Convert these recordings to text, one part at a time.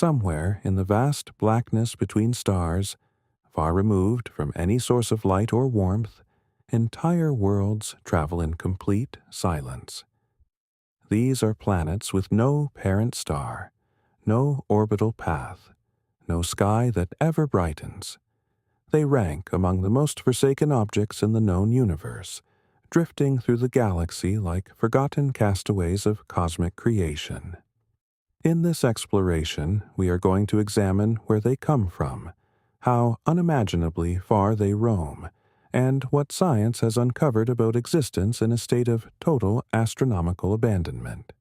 somewhere in the vast blackness between stars, far removed from any source of light or warmth, entire worlds travel in complete silence. These are planets with no parent star, no orbital path, no sky that ever brightens. They rank among the most forsaken objects in the known universe, drifting through the galaxy like forgotten castaways of cosmic creation. In this exploration, we are going to examine where they come from, how unimaginably far they roam, and what science has uncovered about existence in a state of total astronomical abandonment.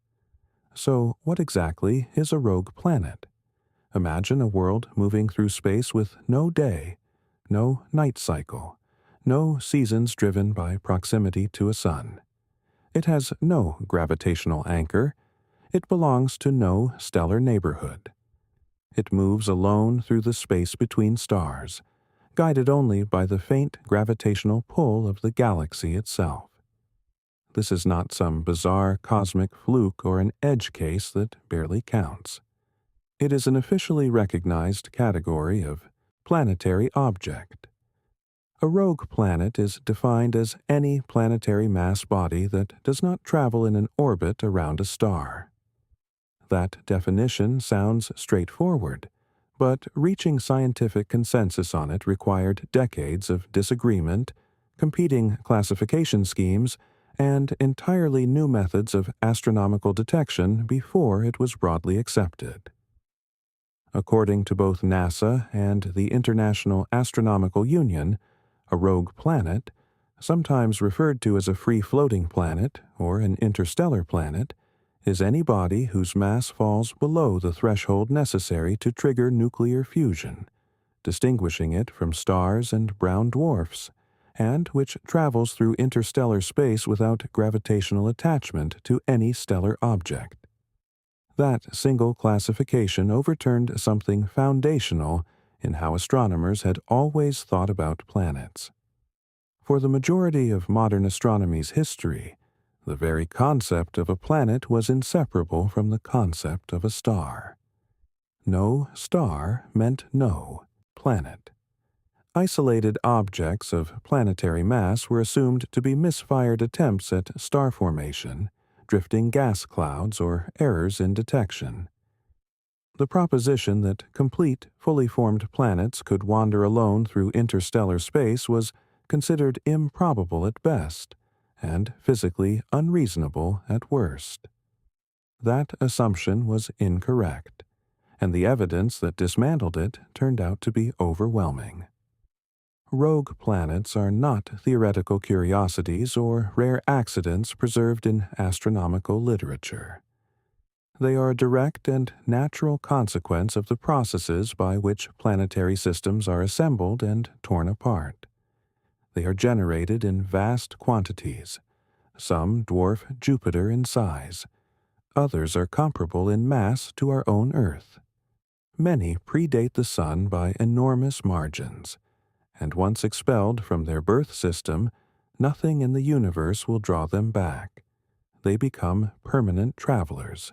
So, what exactly is a rogue planet? Imagine a world moving through space with no day, no night cycle, no seasons driven by proximity to a sun. It has no gravitational anchor. It belongs to no stellar neighborhood. It moves alone through the space between stars, guided only by the faint gravitational pull of the galaxy itself. This is not some bizarre cosmic fluke or an edge case that barely counts. It is an officially recognized category of planetary object. A rogue planet is defined as any planetary mass body that does not travel in an orbit around a star. That definition sounds straightforward, but reaching scientific consensus on it required decades of disagreement, competing classification schemes, and entirely new methods of astronomical detection before it was broadly accepted. According to both NASA and the International Astronomical Union, a rogue planet, sometimes referred to as a free-floating planet or an interstellar planet, is any body whose mass falls below the threshold necessary to trigger nuclear fusion, distinguishing it from stars and brown dwarfs, and which travels through interstellar space without gravitational attachment to any stellar object. That single classification overturned something foundational in how astronomers had always thought about planets. For the majority of modern astronomy's history, the very concept of a planet was inseparable from the concept of a star. No star meant no planet. Isolated objects of planetary mass were assumed to be misfired attempts at star formation, drifting gas clouds, or errors in detection. The proposition that complete, fully formed planets could wander alone through interstellar space was considered improbable at best, and physically unreasonable at worst. That assumption was incorrect, and the evidence that dismantled it turned out to be overwhelming. Rogue planets are not theoretical curiosities or rare accidents preserved in astronomical literature. They are a direct and natural consequence of the processes by which planetary systems are assembled and torn apart. They are generated in vast quantities. Some dwarf Jupiter in size. Others are comparable in mass to our own Earth. Many predate the Sun by enormous margins, and once expelled from their birth system, nothing in the universe will draw them back. They become permanent travelers.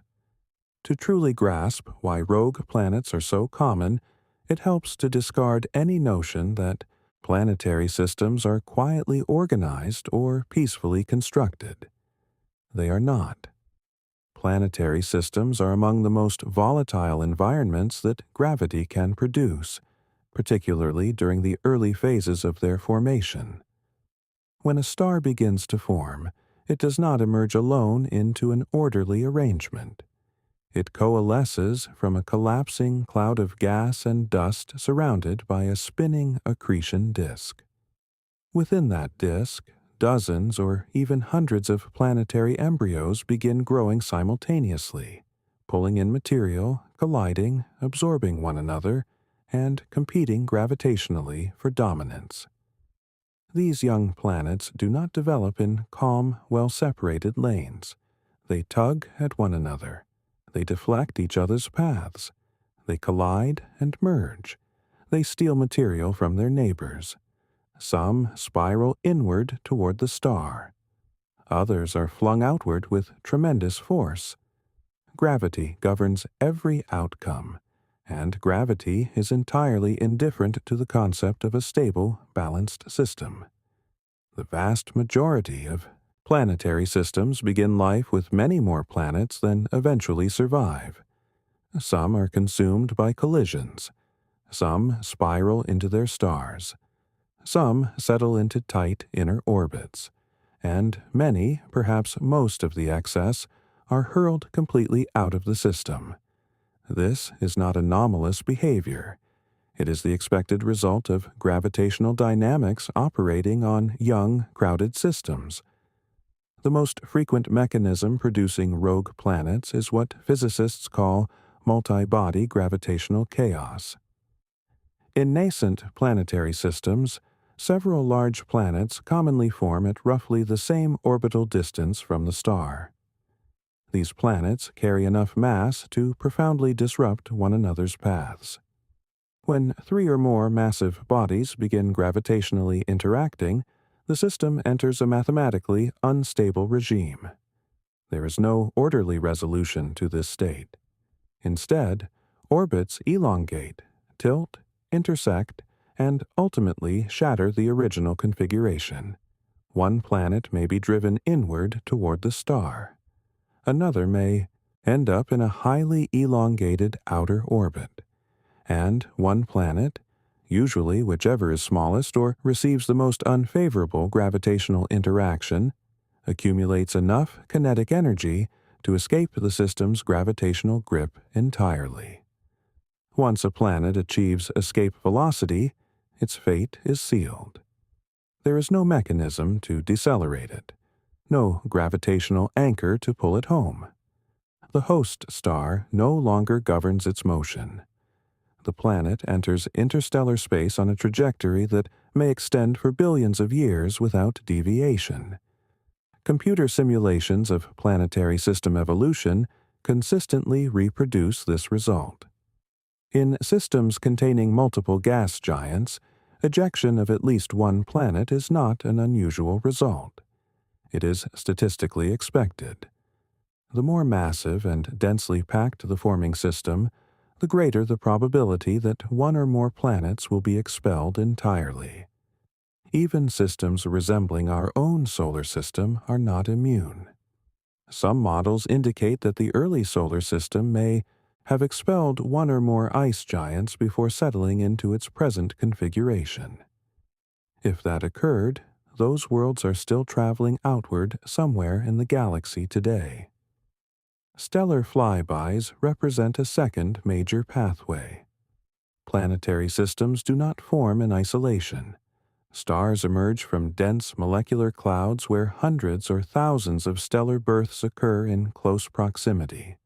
To truly grasp why rogue planets are so common, it helps to discard any notion that planetary systems are quietly organized or peacefully constructed. They are not. Planetary systems are among the most volatile environments that gravity can produce, particularly during the early phases of their formation. When a star begins to form, it does not emerge alone into an orderly arrangement. It coalesces from a collapsing cloud of gas and dust surrounded by a spinning accretion disk. Within that disk, dozens or even hundreds of planetary embryos begin growing simultaneously, pulling in material, colliding, absorbing one another, and competing gravitationally for dominance. These young planets do not develop in calm, well-separated lanes. They tug at one another. They deflect each other's paths. They collide and merge. They steal material from their neighbors. Some spiral inward toward the star. Others are flung outward with tremendous force. Gravity governs every outcome, and gravity is entirely indifferent to the concept of a stable, balanced system. The vast majority of planetary systems begin life with many more planets than eventually survive. Some are consumed by collisions. Some spiral into their stars. Some settle into tight inner orbits. And many, perhaps most of the excess, are hurled completely out of the system. This is not anomalous behavior. It is the expected result of gravitational dynamics operating on young, crowded systems. The most frequent mechanism producing rogue planets is what physicists call multi-body gravitational chaos. In nascent planetary systems, several large planets commonly form at roughly the same orbital distance from the star. These planets carry enough mass to profoundly disrupt one another's paths. When three or more massive bodies begin gravitationally interacting, the system enters a mathematically unstable regime. There is no orderly resolution to this state. Instead, orbits elongate, tilt, intersect, and ultimately shatter the original configuration. One planet may be driven inward toward the star. Another may end up in a highly elongated outer orbit. And one planet, usually whichever is smallest or receives the most unfavorable gravitational interaction, accumulates enough kinetic energy to escape the system's gravitational grip entirely. Once a planet achieves escape velocity, its fate is sealed. There is no mechanism to decelerate it, no gravitational anchor to pull it home. The host star no longer governs its motion. The planet enters interstellar space on a trajectory that may extend for billions of years without deviation. Computer simulations of planetary system evolution consistently reproduce this result. In systems containing multiple gas giants, ejection of at least one planet is not an unusual result. It is statistically expected. The more massive and densely packed the forming system, the greater the probability that one or more planets will be expelled entirely. Even systems resembling our own solar system are not immune. Some models indicate that the early solar system may have expelled one or more ice giants before settling into its present configuration. If that occurred, those worlds are still traveling outward somewhere in the galaxy today. Stellar flybys represent a second major pathway. Planetary systems do not form in isolation. Stars emerge from dense molecular clouds where hundreds or thousands of stellar births occur in close proximity.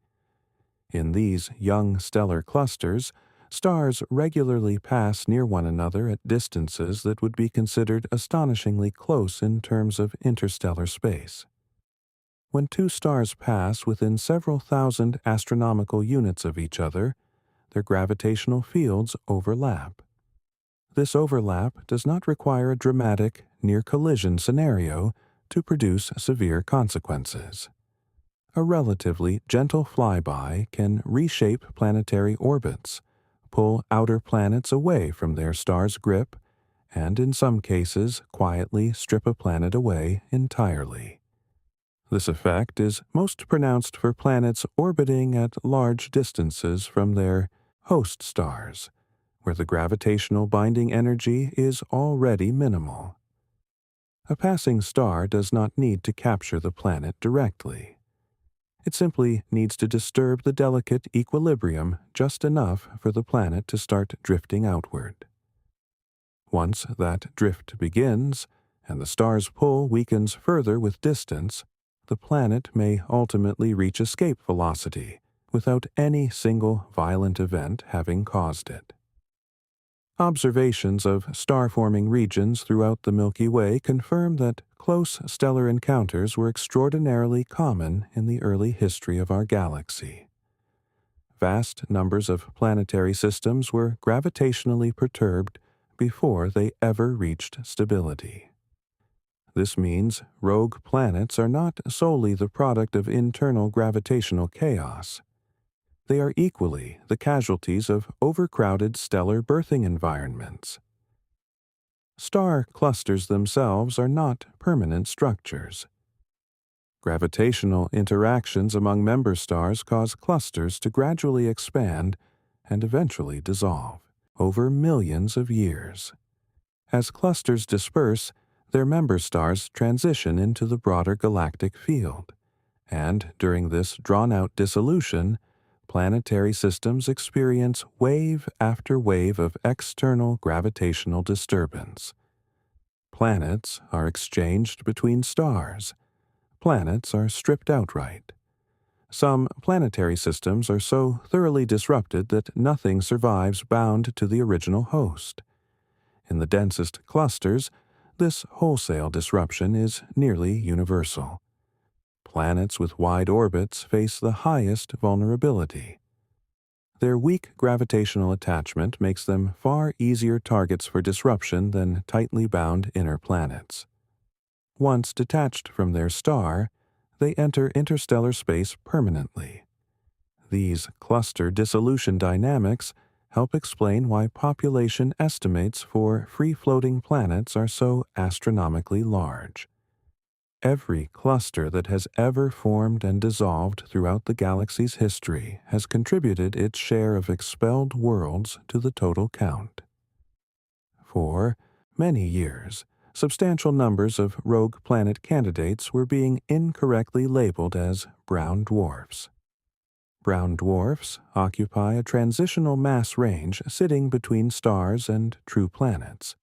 In these young stellar clusters, stars regularly pass near one another at distances that would be considered astonishingly close in terms of interstellar space. When two stars pass within several thousand astronomical units of each other, their gravitational fields overlap. This overlap does not require a dramatic, near-collision scenario to produce severe consequences. A relatively gentle flyby can reshape planetary orbits, pull outer planets away from their star's grip, and in some cases quietly strip a planet away entirely. This effect is most pronounced for planets orbiting at large distances from their host stars, where the gravitational binding energy is already minimal. A passing star does not need to capture the planet directly. It simply needs to disturb the delicate equilibrium just enough for the planet to start drifting outward. Once that drift begins, and the star's pull weakens further with distance, the planet may ultimately reach escape velocity without any single violent event having caused it. Observations of star-forming regions throughout the Milky Way confirm that close stellar encounters were extraordinarily common in the early history of our galaxy. Vast numbers of planetary systems were gravitationally perturbed before they ever reached stability. This means rogue planets are not solely the product of internal gravitational chaos. they are equally the casualties of overcrowded stellar birthing environments. Star clusters themselves are not permanent structures. Gravitational interactions among member stars cause clusters to gradually expand and eventually dissolve over millions of years. As clusters disperse, their member stars transition into the broader galactic field, and during this drawn-out dissolution, planetary systems experience wave after wave of external gravitational disturbance. Planets are exchanged between stars. Planets are stripped outright. Some planetary systems are so thoroughly disrupted that nothing survives bound to the original host. In the densest clusters, this wholesale disruption is nearly universal. Planets with wide orbits face the highest vulnerability. Their weak gravitational attachment makes them far easier targets for disruption than tightly bound inner planets. Once detached from their star, they enter interstellar space permanently. These cluster dissolution dynamics help explain why population estimates for free-floating planets are so astronomically large. Every cluster that has ever formed and dissolved throughout the galaxy's history has contributed its share of expelled worlds to the total count. For many years, substantial numbers of rogue planet candidates were being incorrectly labeled as brown dwarfs. Brown dwarfs occupy a transitional mass range sitting between stars and true planets.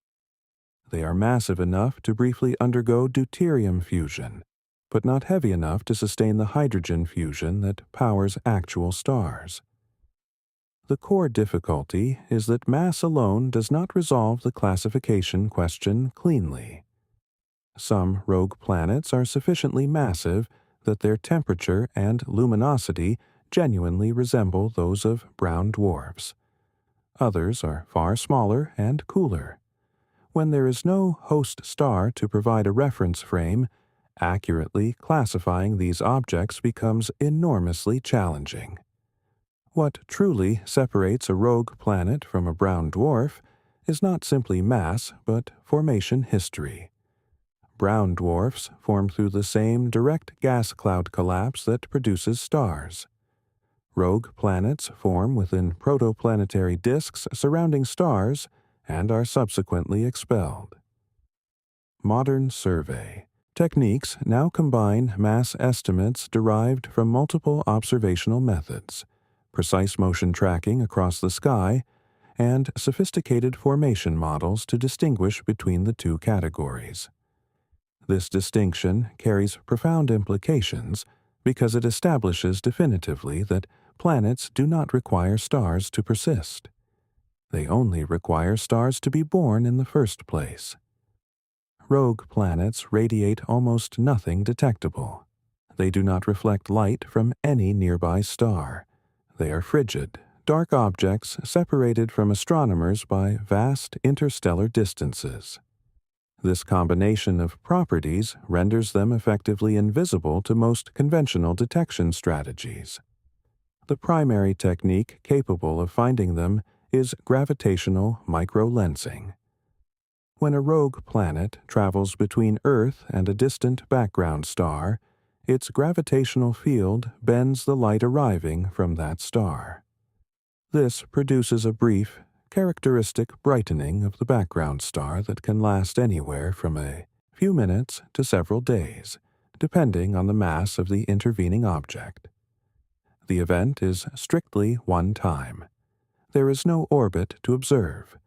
They are massive enough to briefly undergo deuterium fusion, but not heavy enough to sustain the hydrogen fusion that powers actual stars. The core difficulty is that mass alone does not resolve the classification question cleanly. Some rogue planets are sufficiently massive that their temperature and luminosity genuinely resemble those of brown dwarfs. Others are far smaller and cooler. When there is no host star to provide a reference frame, accurately classifying these objects becomes enormously challenging. What truly separates a rogue planet from a brown dwarf is not simply mass, but formation history. Brown dwarfs form through the same direct gas cloud collapse that produces stars. Rogue planets form within protoplanetary disks surrounding stars and are subsequently expelled. Modern survey techniques now combine mass estimates derived from multiple observational methods, precise motion tracking across the sky, and sophisticated formation models to distinguish between the two categories. This distinction carries profound implications because it establishes definitively that planets do not require stars to persist. They only require stars to be born in the first place. Rogue planets radiate almost nothing detectable. They do not reflect light from any nearby star. They are frigid, dark objects separated from astronomers by vast interstellar distances. This combination of properties renders them effectively invisible to most conventional detection strategies. The primary technique capable of finding them is gravitational microlensing. When a rogue planet travels between Earth and a distant background star, its gravitational field bends the light arriving from that star. This produces a brief, characteristic brightening of the background star that can last anywhere from a few minutes to several days, depending on the mass of the intervening object. The event is strictly one time. There is no orbit to observe,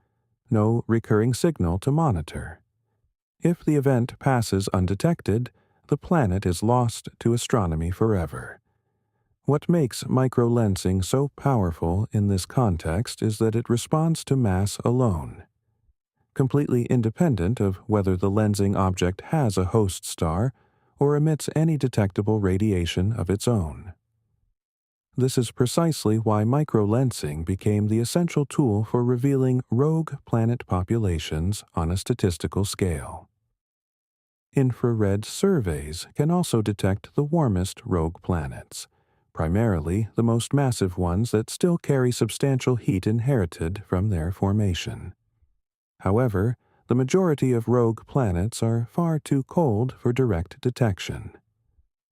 no recurring signal to monitor. If the event passes undetected, the planet is lost to astronomy forever. What makes microlensing so powerful in this context is that it responds to mass alone, completely independent of whether the lensing object has a host star or emits any detectable radiation of its own. This is precisely why microlensing became the essential tool for revealing rogue planet populations on a statistical scale. Infrared surveys can also detect the warmest rogue planets, primarily the most massive ones that still carry substantial heat inherited from their formation. However, the majority of rogue planets are far too cold for direct detection.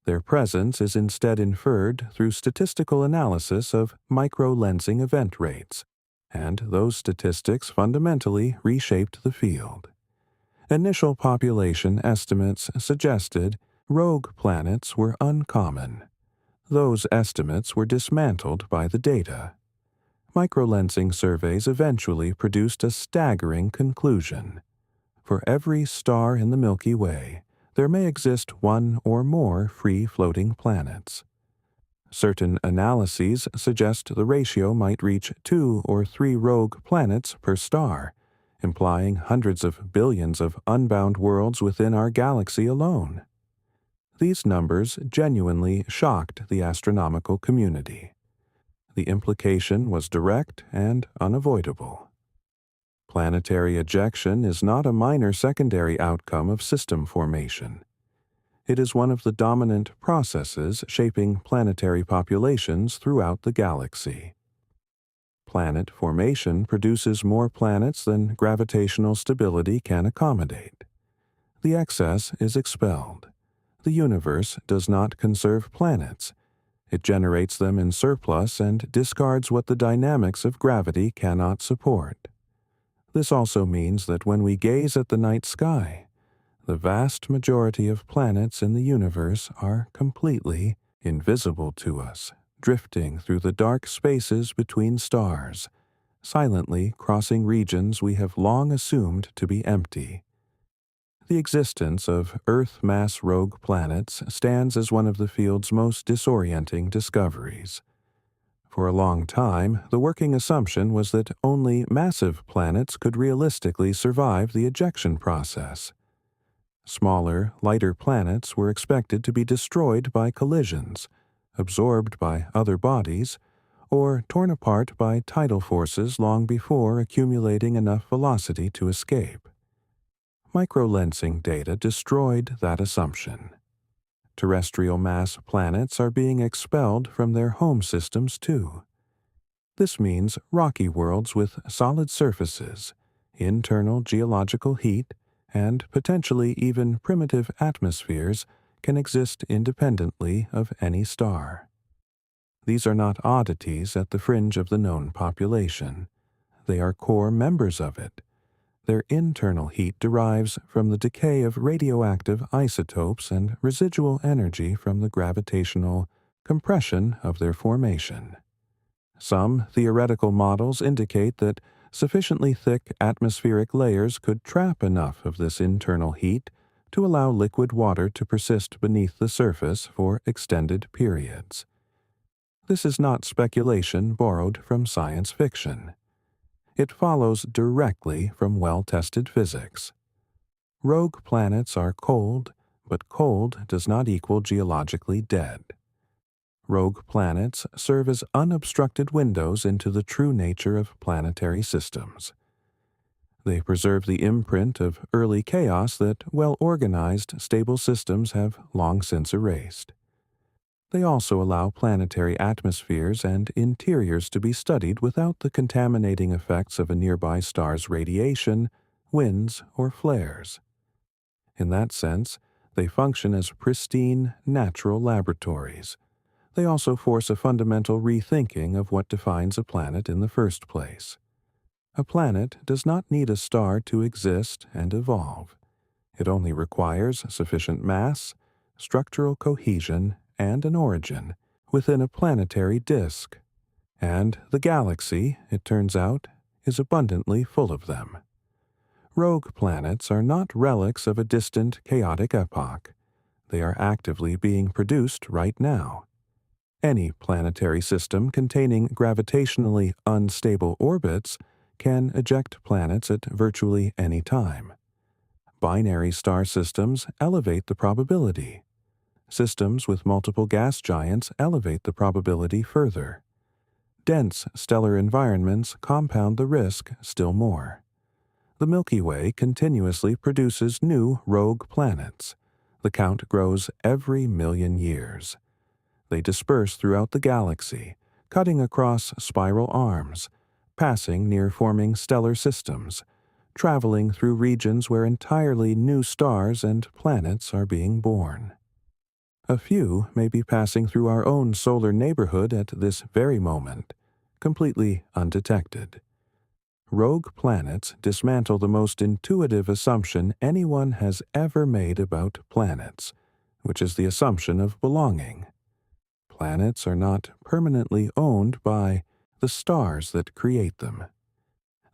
Their presence is instead inferred through statistical analysis of micro-lensing event rates, and those statistics fundamentally reshaped the field. Initial population estimates suggested rogue planets were uncommon. Those estimates were dismantled by the data. Microlensing surveys eventually produced a staggering conclusion. For every star in the Milky Way, there may exist one or more free-floating planets. Certain analyses suggest the ratio might reach 2 or 3 rogue planets per star, implying hundreds of billions of unbound worlds within our galaxy alone. These numbers genuinely shocked the astronomical community. The implication was direct and unavoidable. Planetary ejection is not a minor secondary outcome of system formation. It is one of the dominant processes shaping planetary populations throughout the galaxy. Planet formation produces more planets than gravitational stability can accommodate. The excess is expelled. The universe does not conserve planets. It generates them in surplus and discards what the dynamics of gravity cannot support. This also means that when we gaze at the night sky, the vast majority of planets in the universe are completely invisible to us, drifting through the dark spaces between stars, silently crossing regions we have long assumed to be empty. The existence of Earth-mass rogue planets stands as one of the field's most disorienting discoveries. For a long time, the working assumption was that only massive planets could realistically survive the ejection process. Smaller, lighter planets were expected to be destroyed by collisions, absorbed by other bodies, or torn apart by tidal forces long before accumulating enough velocity to escape. Microlensing data destroyed that assumption. Terrestrial mass planets are being expelled from their home systems too. This means rocky worlds with solid surfaces, internal geological heat, and potentially even primitive atmospheres can exist independently of any star. These are not oddities at the fringe of the known population. They are core members of it. Their internal heat derives from the decay of radioactive isotopes and residual energy from the gravitational compression of their formation. Some theoretical models indicate that sufficiently thick atmospheric layers could trap enough of this internal heat to allow liquid water to persist beneath the surface for extended periods. This is not speculation borrowed from science fiction. It follows directly from well-tested physics. Rogue planets are cold, but cold does not equal geologically dead. Rogue planets serve as unobstructed windows into the true nature of planetary systems. They preserve the imprint of early chaos that well-organized, stable systems have long since erased. They also allow planetary atmospheres and interiors to be studied without the contaminating effects of a nearby star's radiation, winds, or flares. In that sense, they function as pristine, natural laboratories. They also force a fundamental rethinking of what defines a planet in the first place. A planet does not need a star to exist and evolve. It only requires sufficient mass, structural cohesion, and an origin within a planetary disk. And the galaxy, it turns out, is abundantly full of them. Rogue planets are not relics of a distant, chaotic epoch. They are actively being produced right now. Any planetary system containing gravitationally unstable orbits can eject planets at virtually any time. Binary star systems elevate the probability. Systems with multiple gas giants elevate the probability further. Dense stellar environments compound the risk still more. The Milky Way continuously produces new rogue planets. The count grows every million years. They disperse throughout the galaxy, cutting across spiral arms, passing near forming stellar systems, traveling through regions where entirely new stars and planets are being born. A few may be passing through our own solar neighborhood at this very moment, completely undetected. Rogue planets dismantle the most intuitive assumption anyone has ever made about planets, which is the assumption of belonging. Planets are not permanently owned by the stars that create them.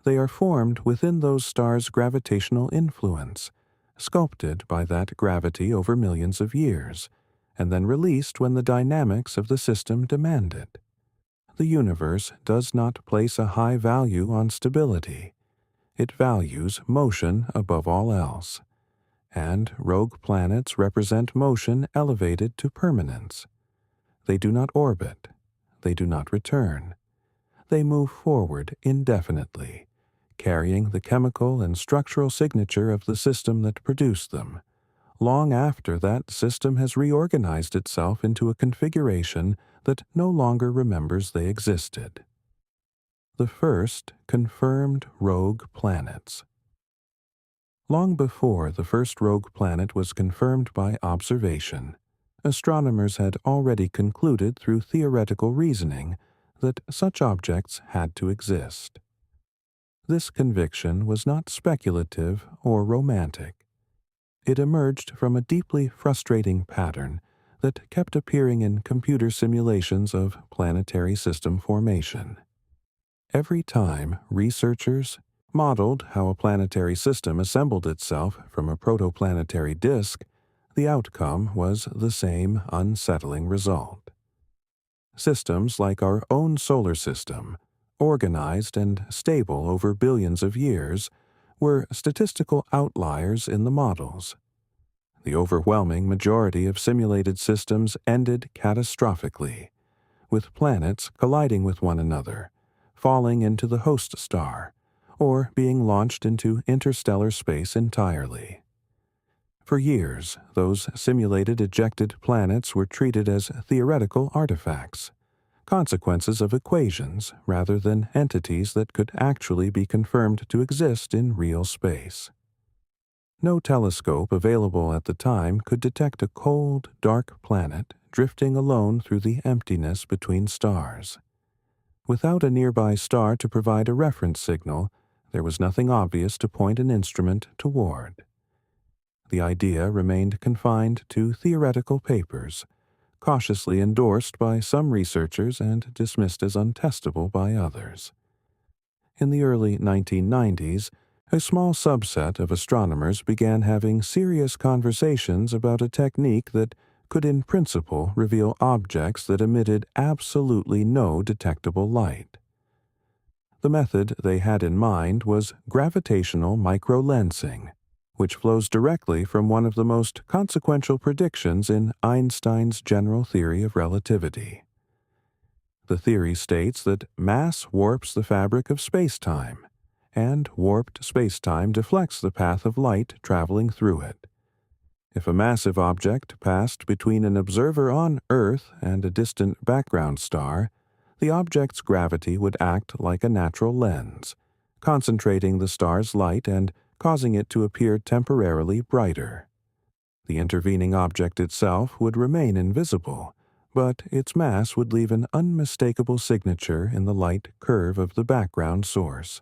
They are formed within those stars' gravitational influence, sculpted by that gravity over millions of years, and then released when the dynamics of the system demand it. The universe does not place a high value on stability. It values motion above all else, and rogue planets represent motion elevated to permanence. They do not orbit. They do not return. They move forward indefinitely, carrying the chemical and structural signature of the system that produced them, long after that system has reorganized itself into a configuration that no longer remembers they existed. The first confirmed rogue planets. Long before the first rogue planet was confirmed by observation, astronomers had already concluded through theoretical reasoning that such objects had to exist. This conviction was not speculative or romantic. It emerged from a deeply frustrating pattern that kept appearing in computer simulations of planetary system formation. Every time researchers modeled how a planetary system assembled itself from a protoplanetary disk, the outcome was the same unsettling result. Systems like our own solar system, organized and stable over billions of years, were statistical outliers in the models. The overwhelming majority of simulated systems ended catastrophically, with planets colliding with one another, falling into the host star, or being launched into interstellar space entirely. For years, those simulated ejected planets were treated as theoretical artifacts, consequences of equations rather than entities that could actually be confirmed to exist in real space. No telescope available at the time could detect a cold, dark planet drifting alone through the emptiness between stars. Without a nearby star to provide a reference signal, there was nothing obvious to point an instrument toward. The idea remained confined to theoretical papers, cautiously endorsed by some researchers and dismissed as untestable by others. In the early 1990s, a small subset of astronomers began having serious conversations about a technique that could in principle reveal objects that emitted absolutely no detectable light. The method they had in mind was gravitational microlensing, which flows directly from one of the most consequential predictions in Einstein's general theory of relativity. The theory states that mass warps the fabric of space-time, and warped space-time deflects the path of light traveling through it. If a massive object passed between an observer on Earth and a distant background star, the object's gravity would act like a natural lens, concentrating the star's light and causing it to appear temporarily brighter. The intervening object itself would remain invisible, but its mass would leave an unmistakable signature in the light curve of the background source.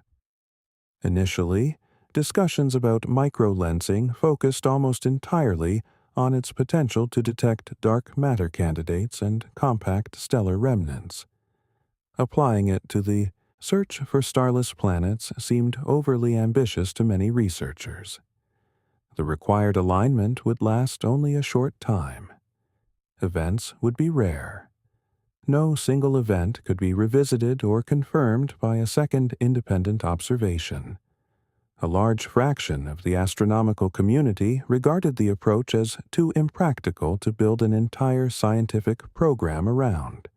Initially, discussions about microlensing focused almost entirely on its potential to detect dark matter candidates and compact stellar remnants. Applying it to the search for starless planets seemed overly ambitious to many researchers. The required alignment would last only a short time. Events would be rare. No single event could be revisited or confirmed by a second independent observation. A large fraction of the astronomical community regarded the approach as too impractical to build an entire scientific program around.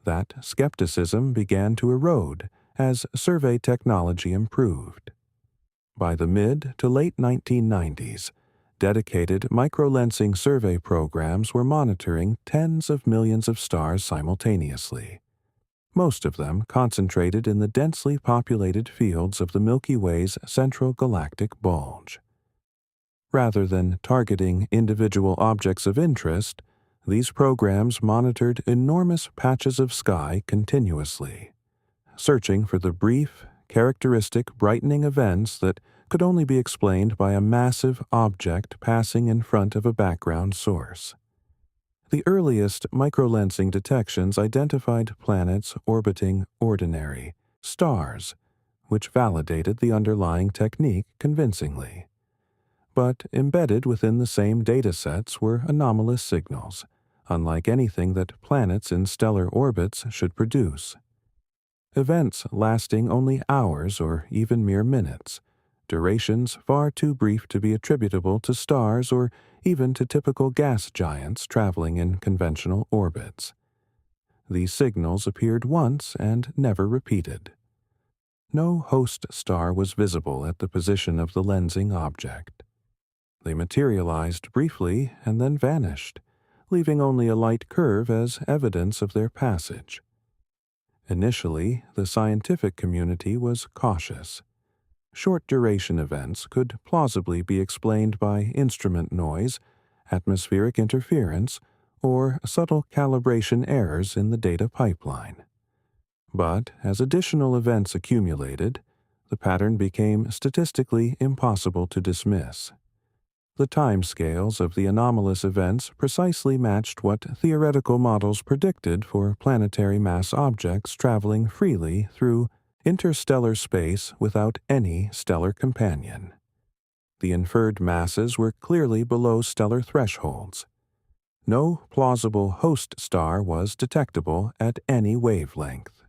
That skepticism began to erode as survey technology improved. By the mid to late 1990s, Dedicated microlensing survey programs were monitoring tens of millions of stars simultaneously, most of them concentrated in the densely populated fields of the Milky Way's central galactic bulge. Rather than targeting individual objects of interest, these programs monitored enormous patches of sky continuously, searching for the brief, characteristic brightening events that could only be explained by a massive object passing in front of a background source. The earliest microlensing detections identified planets orbiting ordinary stars, which validated the underlying technique convincingly. But embedded within the same datasets were anomalous signals, unlike anything that planets in stellar orbits should produce. Events lasting only hours or even mere minutes, durations far too brief to be attributable to stars or even to typical gas giants traveling in conventional orbits. These signals appeared once and never repeated. No host star was visible at the position of the lensing object. They materialized briefly and then vanished, leaving only a light curve as evidence of their passage. Initially, the scientific community was cautious. Short-duration events could plausibly be explained by instrument noise, atmospheric interference, or subtle calibration errors in the data pipeline. But as additional events accumulated, the pattern became statistically impossible to dismiss. The timescales of the anomalous events precisely matched what theoretical models predicted for planetary mass objects traveling freely through interstellar space without any stellar companion. The inferred masses were clearly below stellar thresholds. No plausible host star was detectable at any wavelength.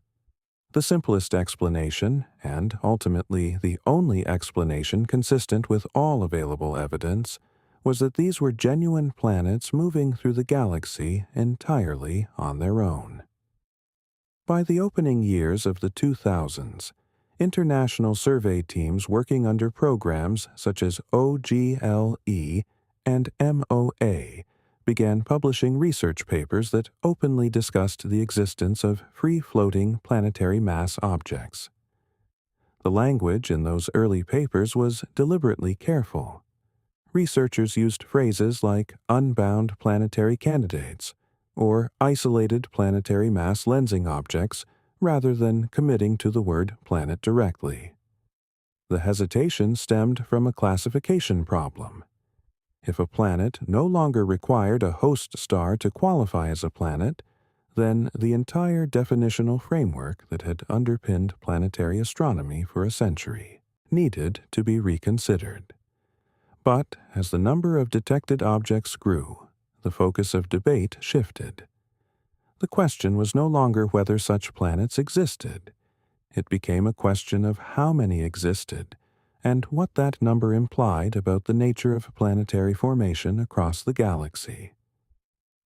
The simplest explanation, and ultimately the only explanation consistent with all available evidence, was that these were genuine planets moving through the galaxy entirely on their own. By the opening years of the 2000s, international survey teams working under programs such as OGLE and MOA began publishing research papers that openly discussed the existence of free-floating planetary mass objects. The language in those early papers was deliberately careful. Researchers used phrases like unbound planetary candidates or isolated planetary mass lensing objects rather than committing to the word planet directly. The hesitation stemmed from a classification problem. If a planet no longer required a host star to qualify as a planet, then the entire definitional framework that had underpinned planetary astronomy for a century needed to be reconsidered. But as the number of detected objects grew, the focus of debate shifted. The question was no longer whether such planets existed. It became a question of how many existed and what that number implied about the nature of planetary formation across the galaxy.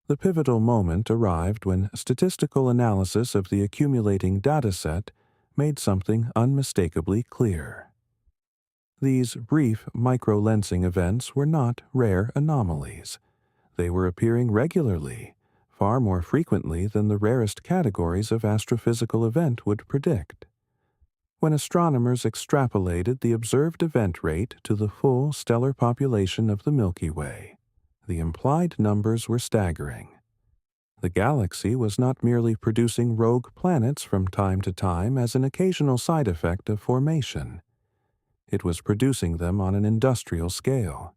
The pivotal moment arrived when statistical analysis of the accumulating dataset made something unmistakably clear. These brief microlensing events were not rare anomalies. They were appearing regularly, far more frequently than the rarest categories of astrophysical event would predict. When astronomers extrapolated the observed event rate to the full stellar population of the Milky Way, the implied numbers were staggering. The galaxy was not merely producing rogue planets from time to time as an occasional side effect of formation. It was producing them on an industrial scale.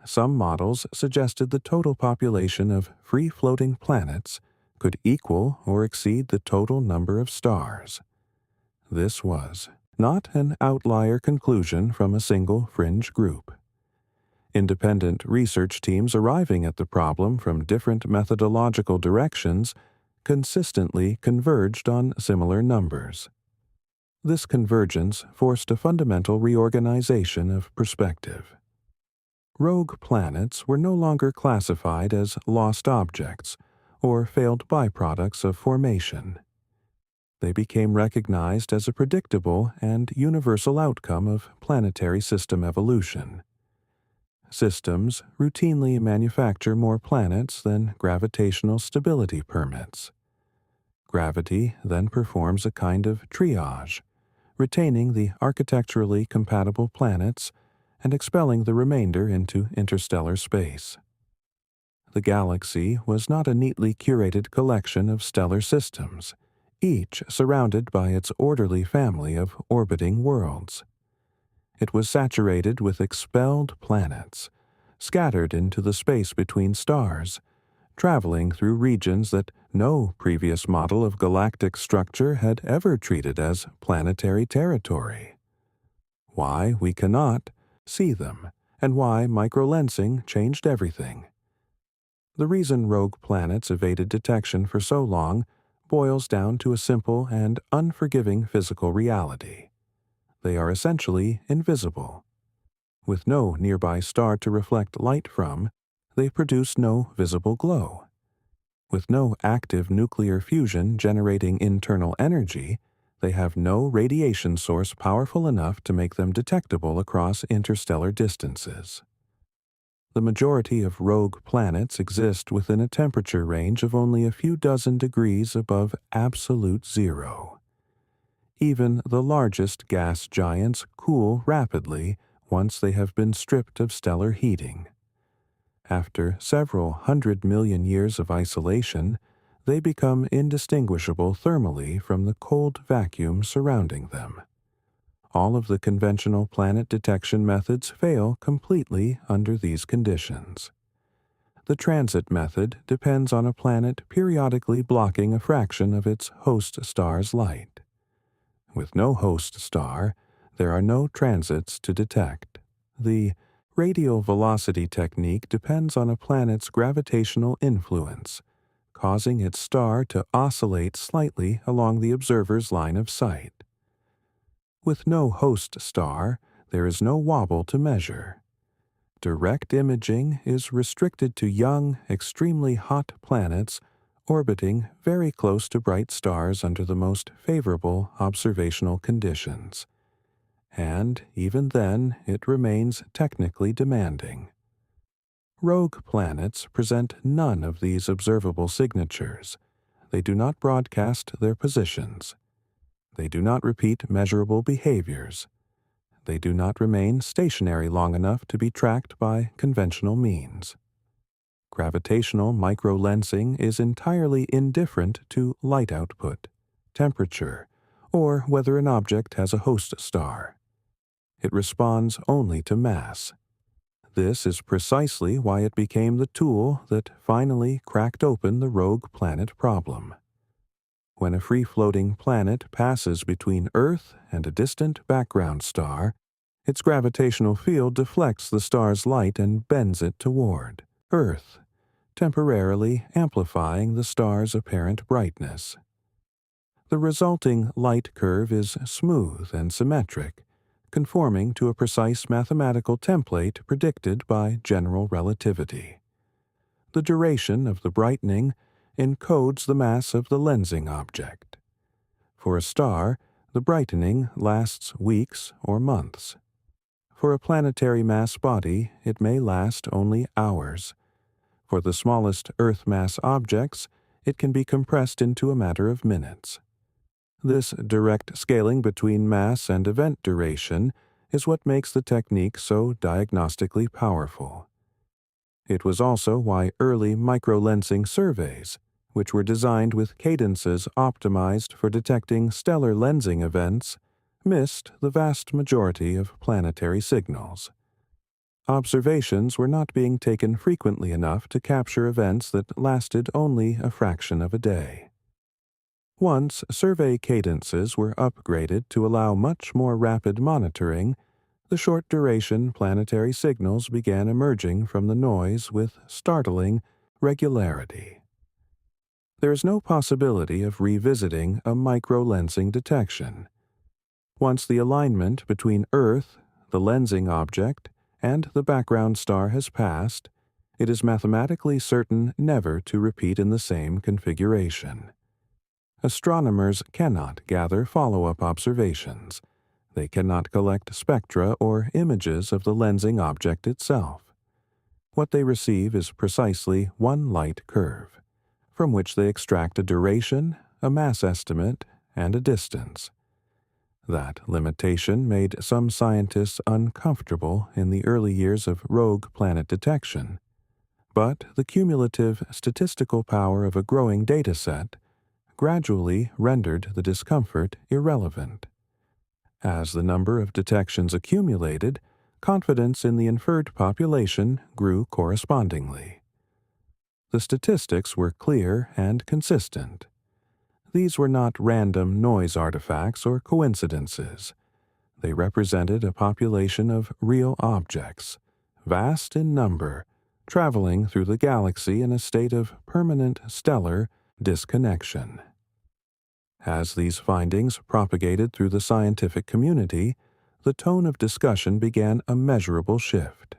Some models suggested the total population of free-floating planets could equal or exceed the total number of stars. This was not an outlier conclusion from a single fringe group. Independent research teams arriving at the problem from different methodological directions consistently converged on similar numbers. This convergence forced a fundamental reorganization of perspective. Rogue planets were no longer classified as lost objects or failed byproducts of formation. They became recognized as a predictable and universal outcome of planetary system evolution. systems routinely manufacture more planets than gravitational stability permits. Gravity then performs a kind of triage, retaining the architecturally compatible planets and expelling the remainder into interstellar space. The galaxy was not a neatly curated collection of stellar systems, each surrounded by its orderly family of orbiting worlds. It was saturated with expelled planets, scattered into the space between stars, traveling through regions that no previous model of galactic structure had ever treated as planetary territory. Why we cannot see them, and why microlensing changed everything. The reason rogue planets evaded detection for so long boils down to a simple and unforgiving physical reality. They are essentially invisible. With no nearby star to reflect light from, they produce no visible glow. With no active nuclear fusion generating internal energy, they have no radiation source powerful enough to make them detectable across interstellar distances. The majority of rogue planets exist within a temperature range of only a few dozen degrees above absolute zero. Even the largest gas giants cool rapidly once they have been stripped of stellar heating. After several 100 million years of isolation, they become indistinguishable thermally from the cold vacuum surrounding them. All of the conventional planet detection methods fail completely under these conditions. The transit method depends on a planet periodically blocking a fraction of its host star's light. With no host star, there are no transits to detect. The radial velocity technique depends on a planet's gravitational influence, causing its star to oscillate slightly along the observer's line of sight. With no host star, there is no wobble to measure. Direct imaging is restricted to young, extremely hot planets orbiting very close to bright stars under the most favorable observational conditions. And even then, it remains technically demanding. Rogue planets present none of these observable signatures. They do not broadcast their positions. They do not repeat measurable behaviors. They do not remain stationary long enough to be tracked by conventional means. Gravitational microlensing is entirely indifferent to light output, temperature, or whether an object has a host star. It responds only to mass. This is precisely why it became the tool that finally cracked open the rogue planet problem. When a free-floating planet passes between Earth and a distant background star, its gravitational field deflects the star's light and bends it toward Earth, temporarily amplifying the star's apparent brightness. The resulting light curve is smooth and symmetric, conforming to a precise mathematical template predicted by general relativity. The duration of the brightening encodes the mass of the lensing object. For a star, the brightening lasts weeks or months. For a planetary mass body, it may last only hours. For the smallest Earth mass objects, it can be compressed into a matter of minutes. This direct scaling between mass and event duration is what makes the technique so diagnostically powerful. It was also why early microlensing surveys, which were designed with cadences optimized for detecting stellar lensing events, missed the vast majority of planetary signals. Observations were not being taken frequently enough to capture events that lasted only a fraction of a day. Once survey cadences were upgraded to allow much more rapid monitoring, the short-duration planetary signals began emerging from the noise with startling regularity. There is no possibility of revisiting a microlensing detection. Once the alignment between Earth, the lensing object, and the background star has passed, it is mathematically certain never to repeat in the same configuration. Astronomers cannot gather follow-up observations. They cannot collect spectra or images of the lensing object itself. What they receive is precisely one light curve, from which they extract a duration, a mass estimate, and a distance. That limitation made some scientists uncomfortable in the early years of rogue planet detection, but the cumulative statistical power of a growing data set gradually rendered the discomfort irrelevant. As the number of detections accumulated, confidence in the inferred population grew correspondingly. The statistics were clear and consistent. These were not random noise artifacts or coincidences. They represented a population of real objects, vast in number, traveling through the galaxy in a state of permanent stellar disconnection. As these findings propagated through the scientific community, the tone of discussion began a measurable shift.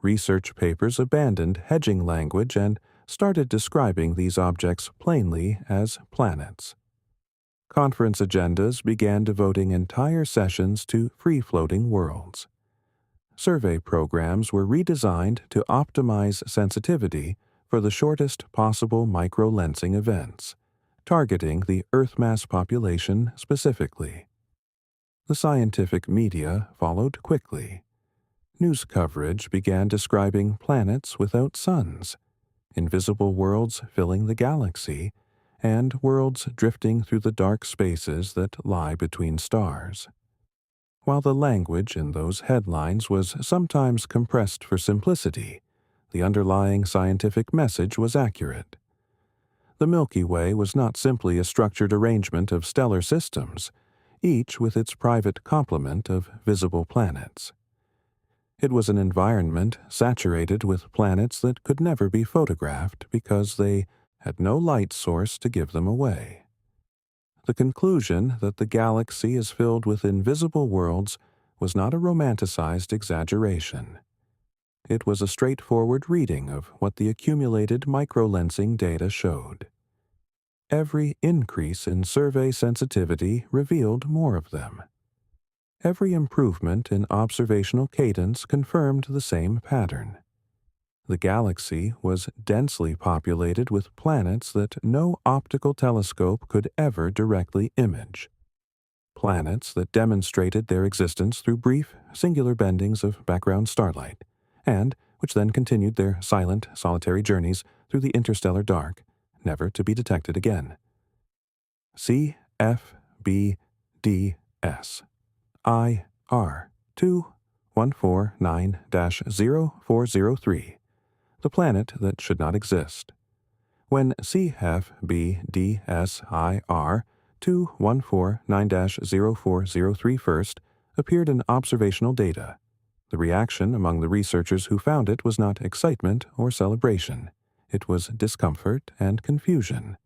Research papers abandoned hedging language and started describing these objects plainly as planets. Conference agendas began devoting entire sessions to free-floating worlds. Survey programs were redesigned to optimize sensitivity for the shortest possible microlensing events, targeting the Earth mass population specifically. The scientific media followed quickly. News coverage began describing planets without suns, invisible worlds filling the galaxy, and worlds drifting through the dark spaces that lie between stars. While the language in those headlines was sometimes compressed for simplicity, the underlying scientific message was accurate. The Milky Way was not simply a structured arrangement of stellar systems, each with its private complement of visible planets. It was an environment saturated with planets that could never be photographed because they had no light source to give them away. The conclusion that the galaxy is filled with invisible worlds was not a romanticized exaggeration. It was a straightforward reading of what the accumulated microlensing data showed. Every increase in survey sensitivity revealed more of them. Every improvement in observational cadence confirmed the same pattern. The galaxy was densely populated with planets that no optical telescope could ever directly image. Planets that demonstrated their existence through brief, singular bendings of background starlight, and which then continued their silent, solitary journeys through the interstellar dark, never to be detected again. CFBDS IR 2149-0403, the planet that should not exist. When CFBDSIR 2149-0403 first appeared in observational data, the reaction among the researchers who found it was not excitement or celebration. It was discomfort and confusion.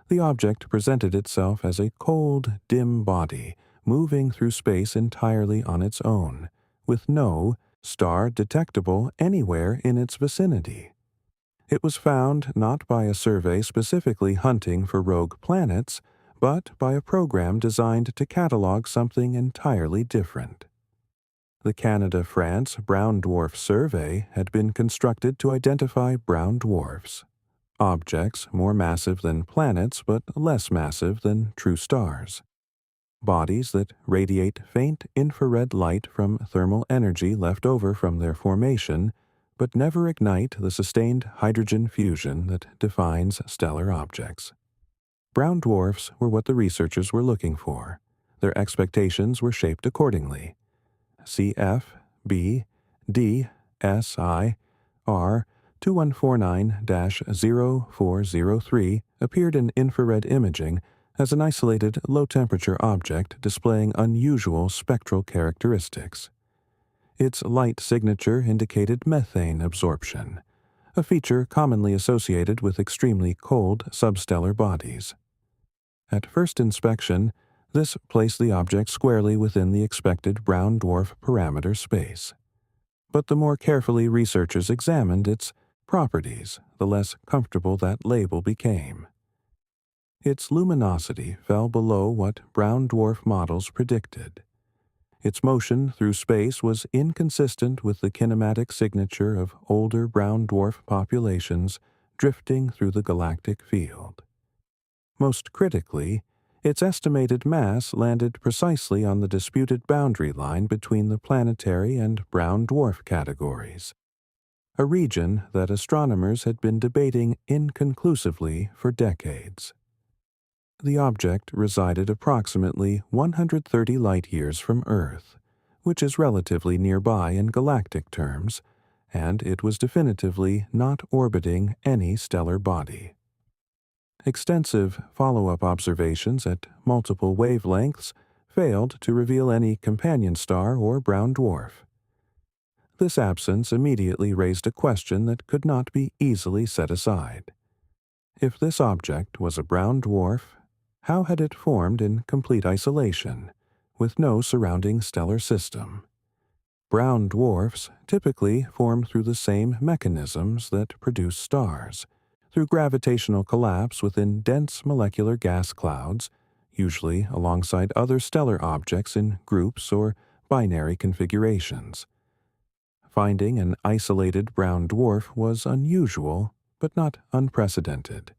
The object presented itself as a cold, dim body moving through space entirely on its own, with no star detectable anywhere in its vicinity. It was found not by a survey specifically hunting for rogue planets, but by a program designed to catalog something entirely different. The Canada-France Brown Dwarf Survey had been constructed to identify brown dwarfs, objects more massive than planets but less massive than true stars. Bodies that radiate faint infrared light from thermal energy left over from their formation, but never ignite the sustained hydrogen fusion that defines stellar objects. Brown dwarfs were what the researchers were looking for. Their expectations were shaped accordingly. CFBDSIR 2149-0403 appeared in infrared imaging as an isolated low-temperature object displaying unusual spectral characteristics. Its light signature indicated methane absorption, a feature commonly associated with extremely cold substellar bodies. At first inspection, this placed the object squarely within the expected brown dwarf parameter space. But the more carefully researchers examined its properties, the less comfortable that label became. Its luminosity fell below what brown dwarf models predicted. Its motion through space was inconsistent with the kinematic signature of older brown dwarf populations drifting through the galactic field. Most critically, its estimated mass landed precisely on the disputed boundary line between the planetary and brown dwarf categories, a region that astronomers had been debating inconclusively for decades. The object resided approximately 130 light-years from Earth, which is relatively nearby in galactic terms, and it was definitively not orbiting any stellar body. Extensive follow-up observations at multiple wavelengths failed to reveal any companion star or brown dwarf. This absence immediately raised a question that could not be easily set aside. If this object was a brown dwarf, how had it formed in complete isolation, with no surrounding stellar system? Brown dwarfs typically form through the same mechanisms that produce stars, through gravitational collapse within dense molecular gas clouds, usually alongside other stellar objects in groups or binary configurations. Finding an isolated brown dwarf was unusual, but not unprecedented.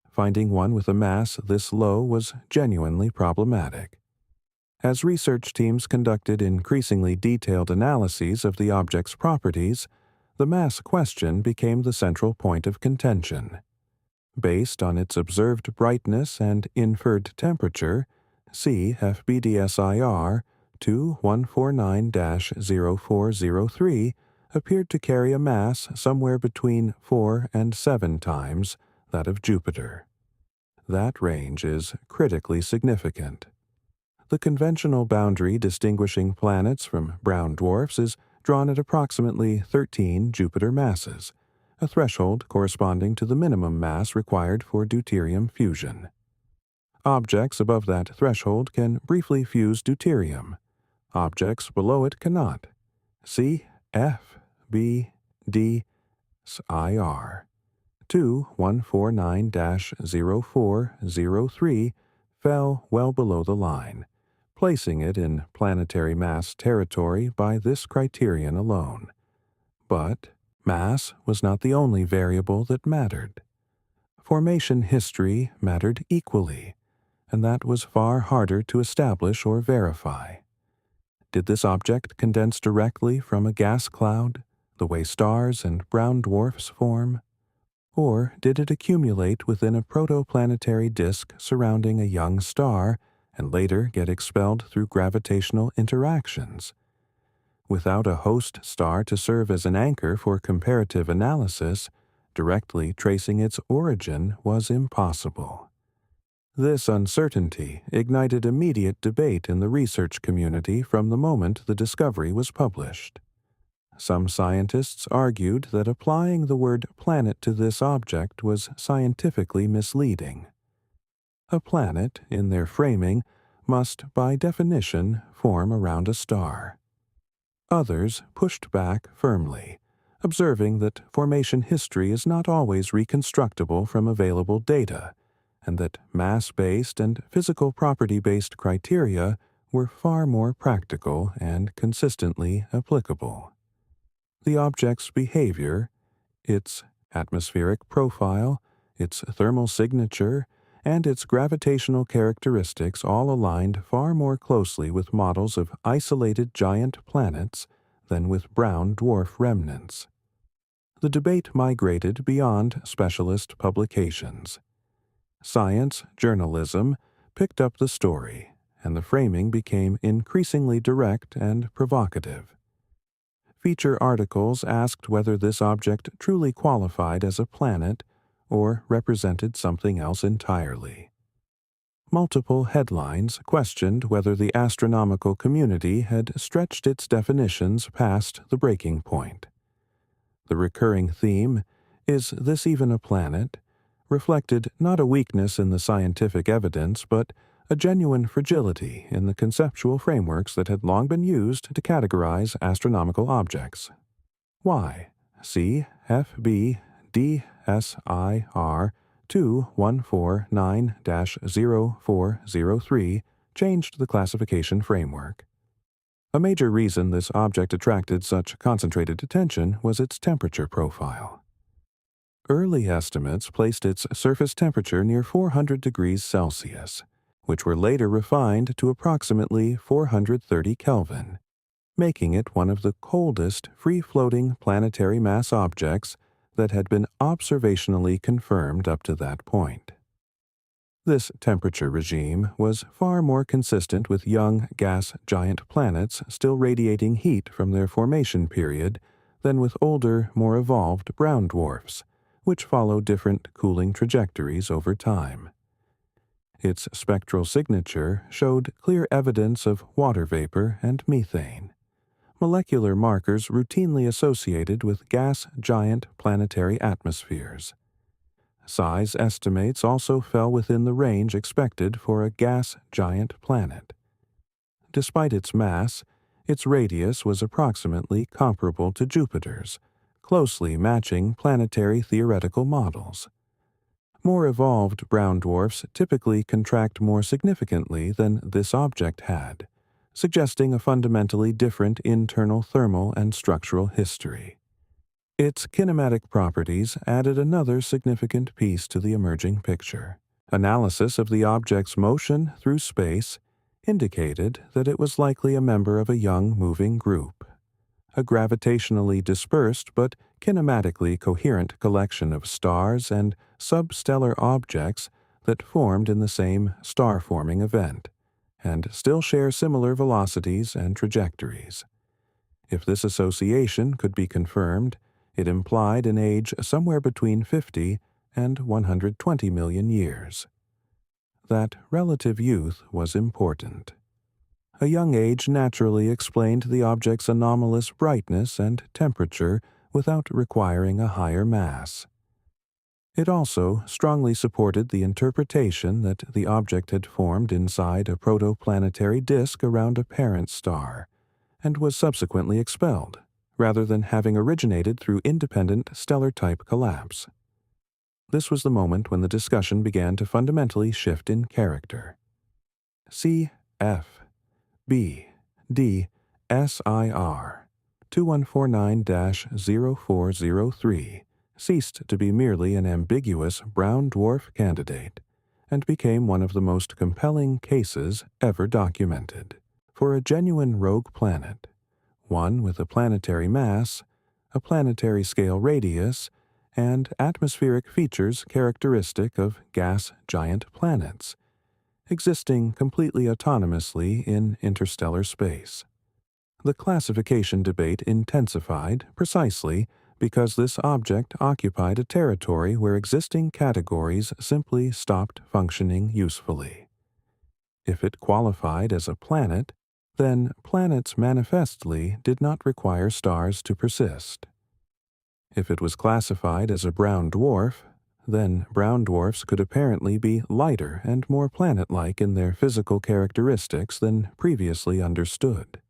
Finding one with a mass this low was genuinely problematic. As research teams conducted increasingly detailed analyses of the object's properties, the mass question became the central point of contention. Based on its observed brightness and inferred temperature, see FBDSIR 2149-0403 appeared to carry a mass somewhere between 4 and 7 times that of Jupiter. That range is critically significant. The conventional boundary distinguishing planets from brown dwarfs is drawn at approximately 13 Jupiter masses, a threshold corresponding to the minimum mass required for deuterium fusion. Objects above that threshold can briefly fuse deuterium. Objects below it cannot. See FBDSIR 2149-0403 fell well below the line, placing it in planetary mass territory by this criterion alone. But mass was not the only variable that mattered. Formation history mattered equally, and that was far harder to establish or verify. Did this object condense directly from a gas cloud, the way stars and brown dwarfs form? Or did it accumulate within a protoplanetary disk surrounding a young star and later get expelled through gravitational interactions? Without a host star to serve as an anchor for comparative analysis, directly tracing its origin was impossible. This uncertainty ignited immediate debate in the research community from the moment the discovery was published. Some scientists argued that applying the word planet to this object was scientifically misleading. A planet, in their framing, must by definition form around a star. Others pushed back firmly, observing that formation history is not always reconstructible from available data, and that mass-based and physical property-based criteria were far more practical and consistently applicable. The object's behavior, its atmospheric profile, its thermal signature, and its gravitational characteristics all aligned far more closely with models of isolated giant planets than with brown dwarf remnants. The debate migrated beyond specialist publications. Science journalism picked up the story, and the framing became increasingly direct and provocative. Feature articles asked whether this object truly qualified as a planet or represented something else entirely. Multiple headlines questioned whether the astronomical community had stretched its definitions past the breaking point. The recurring theme, "Is this even a planet?" reflected not a weakness in the scientific evidence, but a genuine fragility in the conceptual frameworks that had long been used to categorize astronomical objects. Why? See FBDSIR 2149-0403 changed the classification framework. A major reason this object attracted such concentrated attention was its temperature profile. Early estimates placed its surface temperature near 400 degrees Celsius, which were later refined to approximately 430 Kelvin, making it one of the coldest free-floating planetary mass objects that had been observationally confirmed up to that point. This temperature regime was far more consistent with young gas giant planets still radiating heat from their formation period than with older, more evolved brown dwarfs, which follow different cooling trajectories over time. Its spectral signature showed clear evidence of water vapor and methane, molecular markers routinely associated with gas giant planetary atmospheres. Size estimates also fell within the range expected for a gas giant planet. Despite its mass, its radius was approximately comparable to Jupiter's, closely matching planetary theoretical models. More evolved brown dwarfs typically contract more significantly than this object had, suggesting a fundamentally different internal thermal and structural history. Its kinematic properties added another significant piece to the emerging picture. Analysis of the object's motion through space indicated that it was likely a member of a young moving group, a gravitationally dispersed but kinematically coherent collection of stars and substellar objects that formed in the same star-forming event, and still share similar velocities and trajectories. If this association could be confirmed, it implied an age somewhere between 50 and 120 million years. That relative youth was important. A young age naturally explained the object's anomalous brightness and temperature without requiring a higher mass. It also strongly supported the interpretation that the object had formed inside a protoplanetary disk around a parent star, and was subsequently expelled, rather than having originated through independent stellar-type collapse. This was the moment when the discussion began to fundamentally shift in character. C. F. B. D. SIR 2149-0403 ceased to be merely an ambiguous brown dwarf candidate and became one of the most compelling cases ever documented for a genuine rogue planet, one with a planetary mass, a planetary scale radius, and atmospheric features characteristic of gas giant planets, existing completely autonomously in interstellar space. The classification debate intensified precisely because this object occupied a territory where existing categories simply stopped functioning usefully. If it qualified as a planet, then planets manifestly did not require stars to persist. If it was classified as a brown dwarf, then brown dwarfs could apparently be lighter and more planet-like in their physical characteristics than previously understood.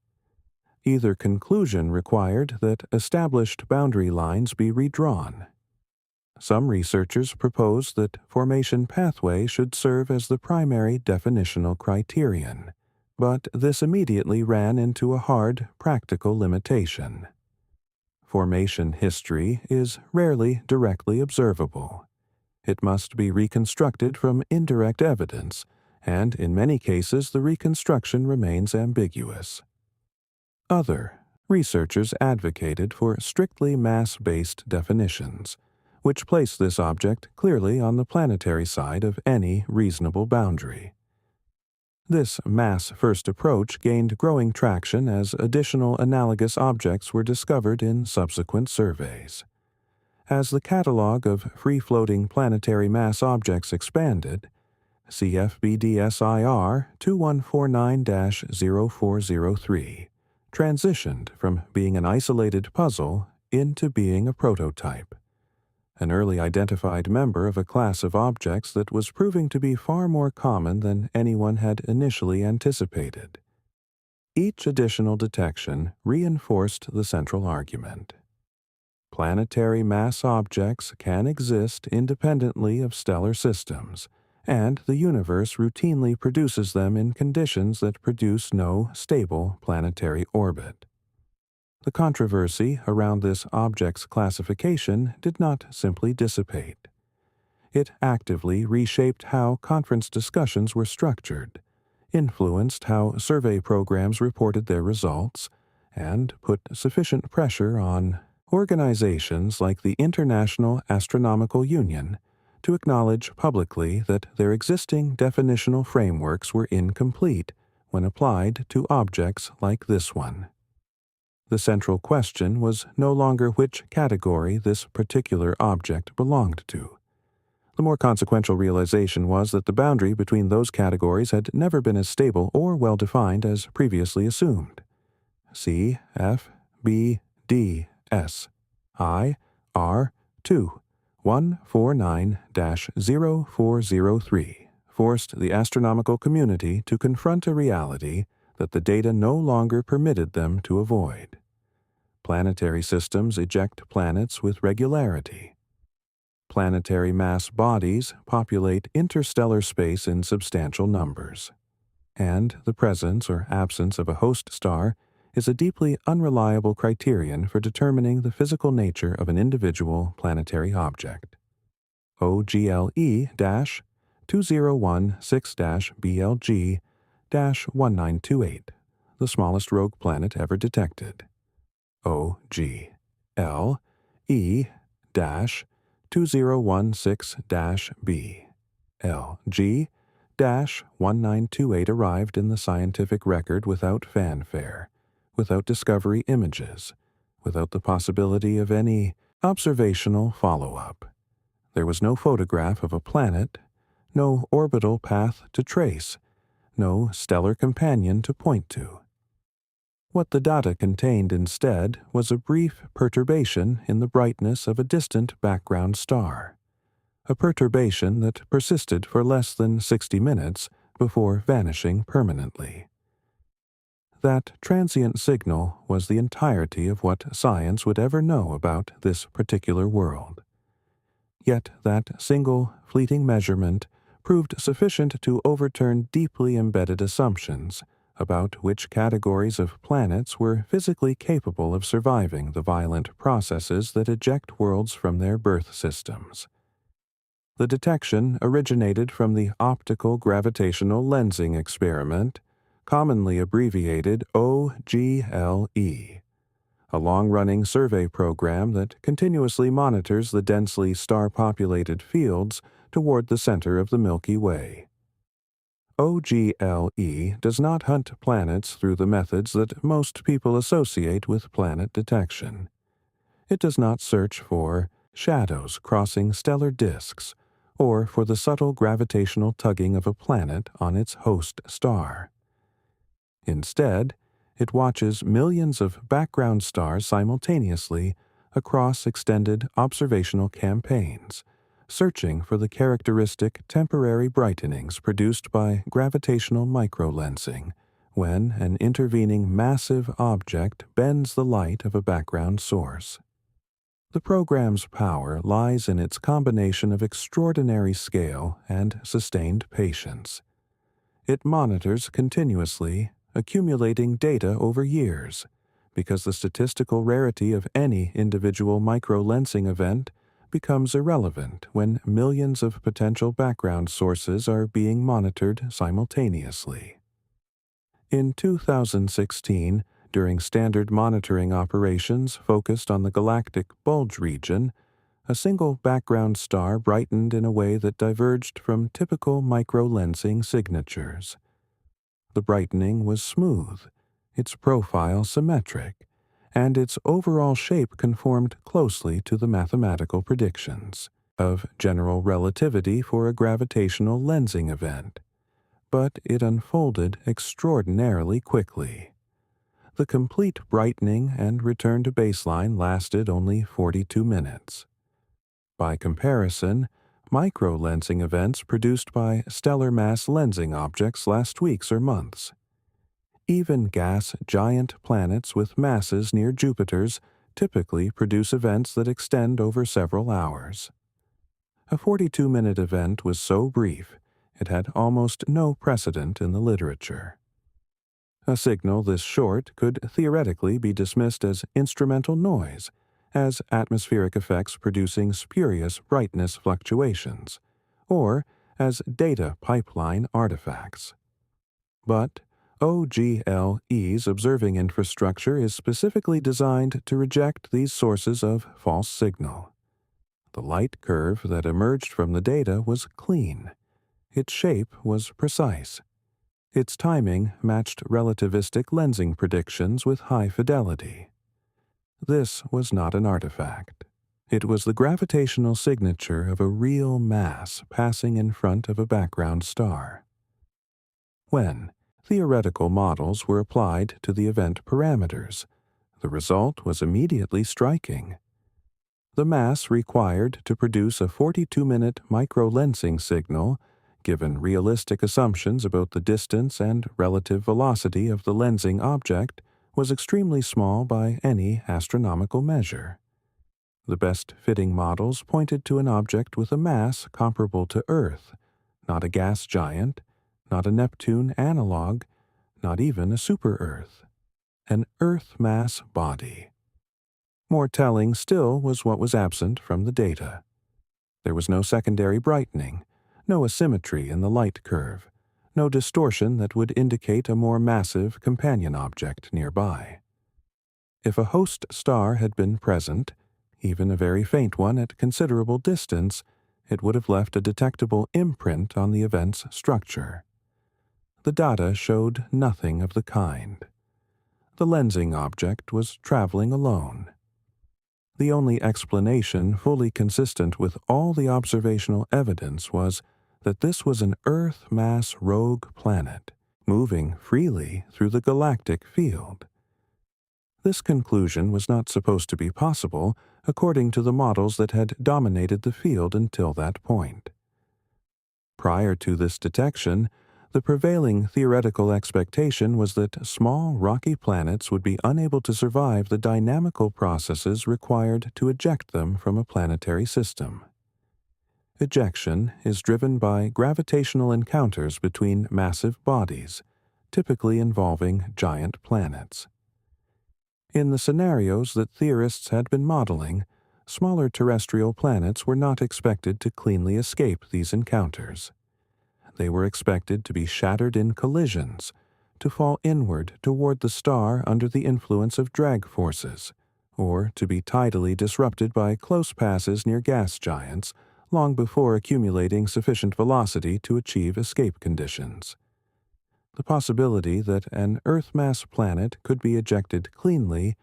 Either conclusion required that established boundary lines be redrawn. Some researchers proposed that formation pathway should serve as the primary definitional criterion, but this immediately ran into a hard, practical limitation. Formation history is rarely directly observable. It must be reconstructed from indirect evidence, and in many cases the reconstruction remains ambiguous. Other researchers advocated for strictly mass-based definitions, which place this object clearly on the planetary side of any reasonable boundary. This mass-first approach gained growing traction as additional analogous objects were discovered in subsequent surveys. As the catalog of free-floating planetary mass objects expanded, CFBDSIR 2149-0403 transitioned from being an isolated puzzle into being a prototype, an early identified member of a class of objects that was proving to be far more common than anyone had initially anticipated. Each additional detection reinforced the central argument. Planetary mass objects can exist independently of stellar systems, and the universe routinely produces them in conditions that produce no stable planetary orbit. The controversy around this object's classification did not simply dissipate. It actively reshaped how conference discussions were structured, influenced how survey programs reported their results, and put sufficient pressure on organizations like the International Astronomical Union to acknowledge publicly that their existing definitional frameworks were incomplete when applied to objects like this one. The central question was no longer which category this particular object belonged to. The more consequential realization was that the boundary between those categories had never been as stable or well-defined as previously assumed. C, F, B, D, S, I, R, 2, 149-0403 forced the astronomical community to confront a reality that the data no longer permitted them to avoid. Planetary systems eject planets with regularity. Planetary mass bodies populate interstellar space in substantial numbers. And the presence or absence of a host star is a deeply unreliable criterion for determining the physical nature of an individual planetary object. OGLE-2016-BLG-1928, the smallest rogue planet ever detected. OGLE-2016-B LG-1928 arrived in the scientific record without fanfare, without discovery images, without the possibility of any observational follow-up. There was no photograph of a planet, no orbital path to trace, no stellar companion to point to. What the data contained instead was a brief perturbation in the brightness of a distant background star, a perturbation that persisted for less than 60 minutes before vanishing permanently. That transient signal was the entirety of what science would ever know about this particular world. Yet that single, fleeting measurement proved sufficient to overturn deeply embedded assumptions about which categories of planets were physically capable of surviving the violent processes that eject worlds from their birth systems. The detection originated from the optical gravitational lensing experiment, commonly abbreviated OGLE, a long-running survey program that continuously monitors the densely star-populated fields toward the center of the Milky Way. OGLE does not hunt planets through the methods that most people associate with planet detection. It does not search for shadows crossing stellar disks or for the subtle gravitational tugging of a planet on its host star. Instead, it watches millions of background stars simultaneously across extended observational campaigns, searching for the characteristic temporary brightenings produced by gravitational microlensing when an intervening massive object bends the light of a background source. The program's power lies in its combination of extraordinary scale and sustained patience. It monitors continuously, accumulating data over years, because the statistical rarity of any individual microlensing event becomes irrelevant when millions of potential background sources are being monitored simultaneously. In 2016, during standard monitoring operations focused on the galactic bulge region, a single background star brightened in a way that diverged from typical microlensing signatures. The brightening was smooth, its profile symmetric, and its overall shape conformed closely to the mathematical predictions of general relativity for a gravitational lensing event. But it unfolded extraordinarily quickly. The complete brightening and return to baseline lasted only 42 minutes. By comparison, microlensing events produced by stellar mass lensing objects last weeks or months. Even gas giant planets with masses near Jupiter's typically produce events that extend over several hours. A 42-minute event was so brief, It had almost no precedent in the literature. A signal this short could theoretically be dismissed as instrumental noise, as atmospheric effects producing spurious brightness fluctuations, or as data pipeline artifacts. But OGLE's observing infrastructure is specifically designed to reject these sources of false signal. The light curve that emerged from the data was clean. Its shape was precise. Its timing matched relativistic lensing predictions with high fidelity. This was not an artifact. It was the gravitational signature of a real mass passing in front of a background star. When theoretical models were applied to the event parameters, the result was immediately striking. The mass required to produce a 42-minute microlensing signal, given realistic assumptions about the distance and relative velocity of the lensing object, was extremely small by any astronomical measure. The best-fitting models pointed to an object with a mass comparable to Earth, not a gas giant, not a Neptune analog, not even a super-Earth. An Earth-mass body. More telling still was what was absent from the data. There was no secondary brightening, no asymmetry in the light curve, no distortion that would indicate a more massive companion object nearby. If a host star had been present, even a very faint one at considerable distance, it would have left a detectable imprint on the event's structure. The data showed nothing of the kind. The lensing object was traveling alone. The only explanation fully consistent with all the observational evidence was that this was an Earth-mass rogue planet, moving freely through the galactic field. This conclusion was not supposed to be possible according to the models that had dominated the field until that point. Prior to this detection, the prevailing theoretical expectation was that small rocky planets would be unable to survive the dynamical processes required to eject them from a planetary system. Ejection is driven by gravitational encounters between massive bodies, typically involving giant planets. In the scenarios that theorists had been modeling, smaller terrestrial planets were not expected to cleanly escape these encounters. They were expected to be shattered in collisions, to fall inward toward the star under the influence of drag forces, or to be tidally disrupted by close passes near gas giants long before accumulating sufficient velocity to achieve escape conditions. The possibility that an Earth-mass planet could be ejected cleanly,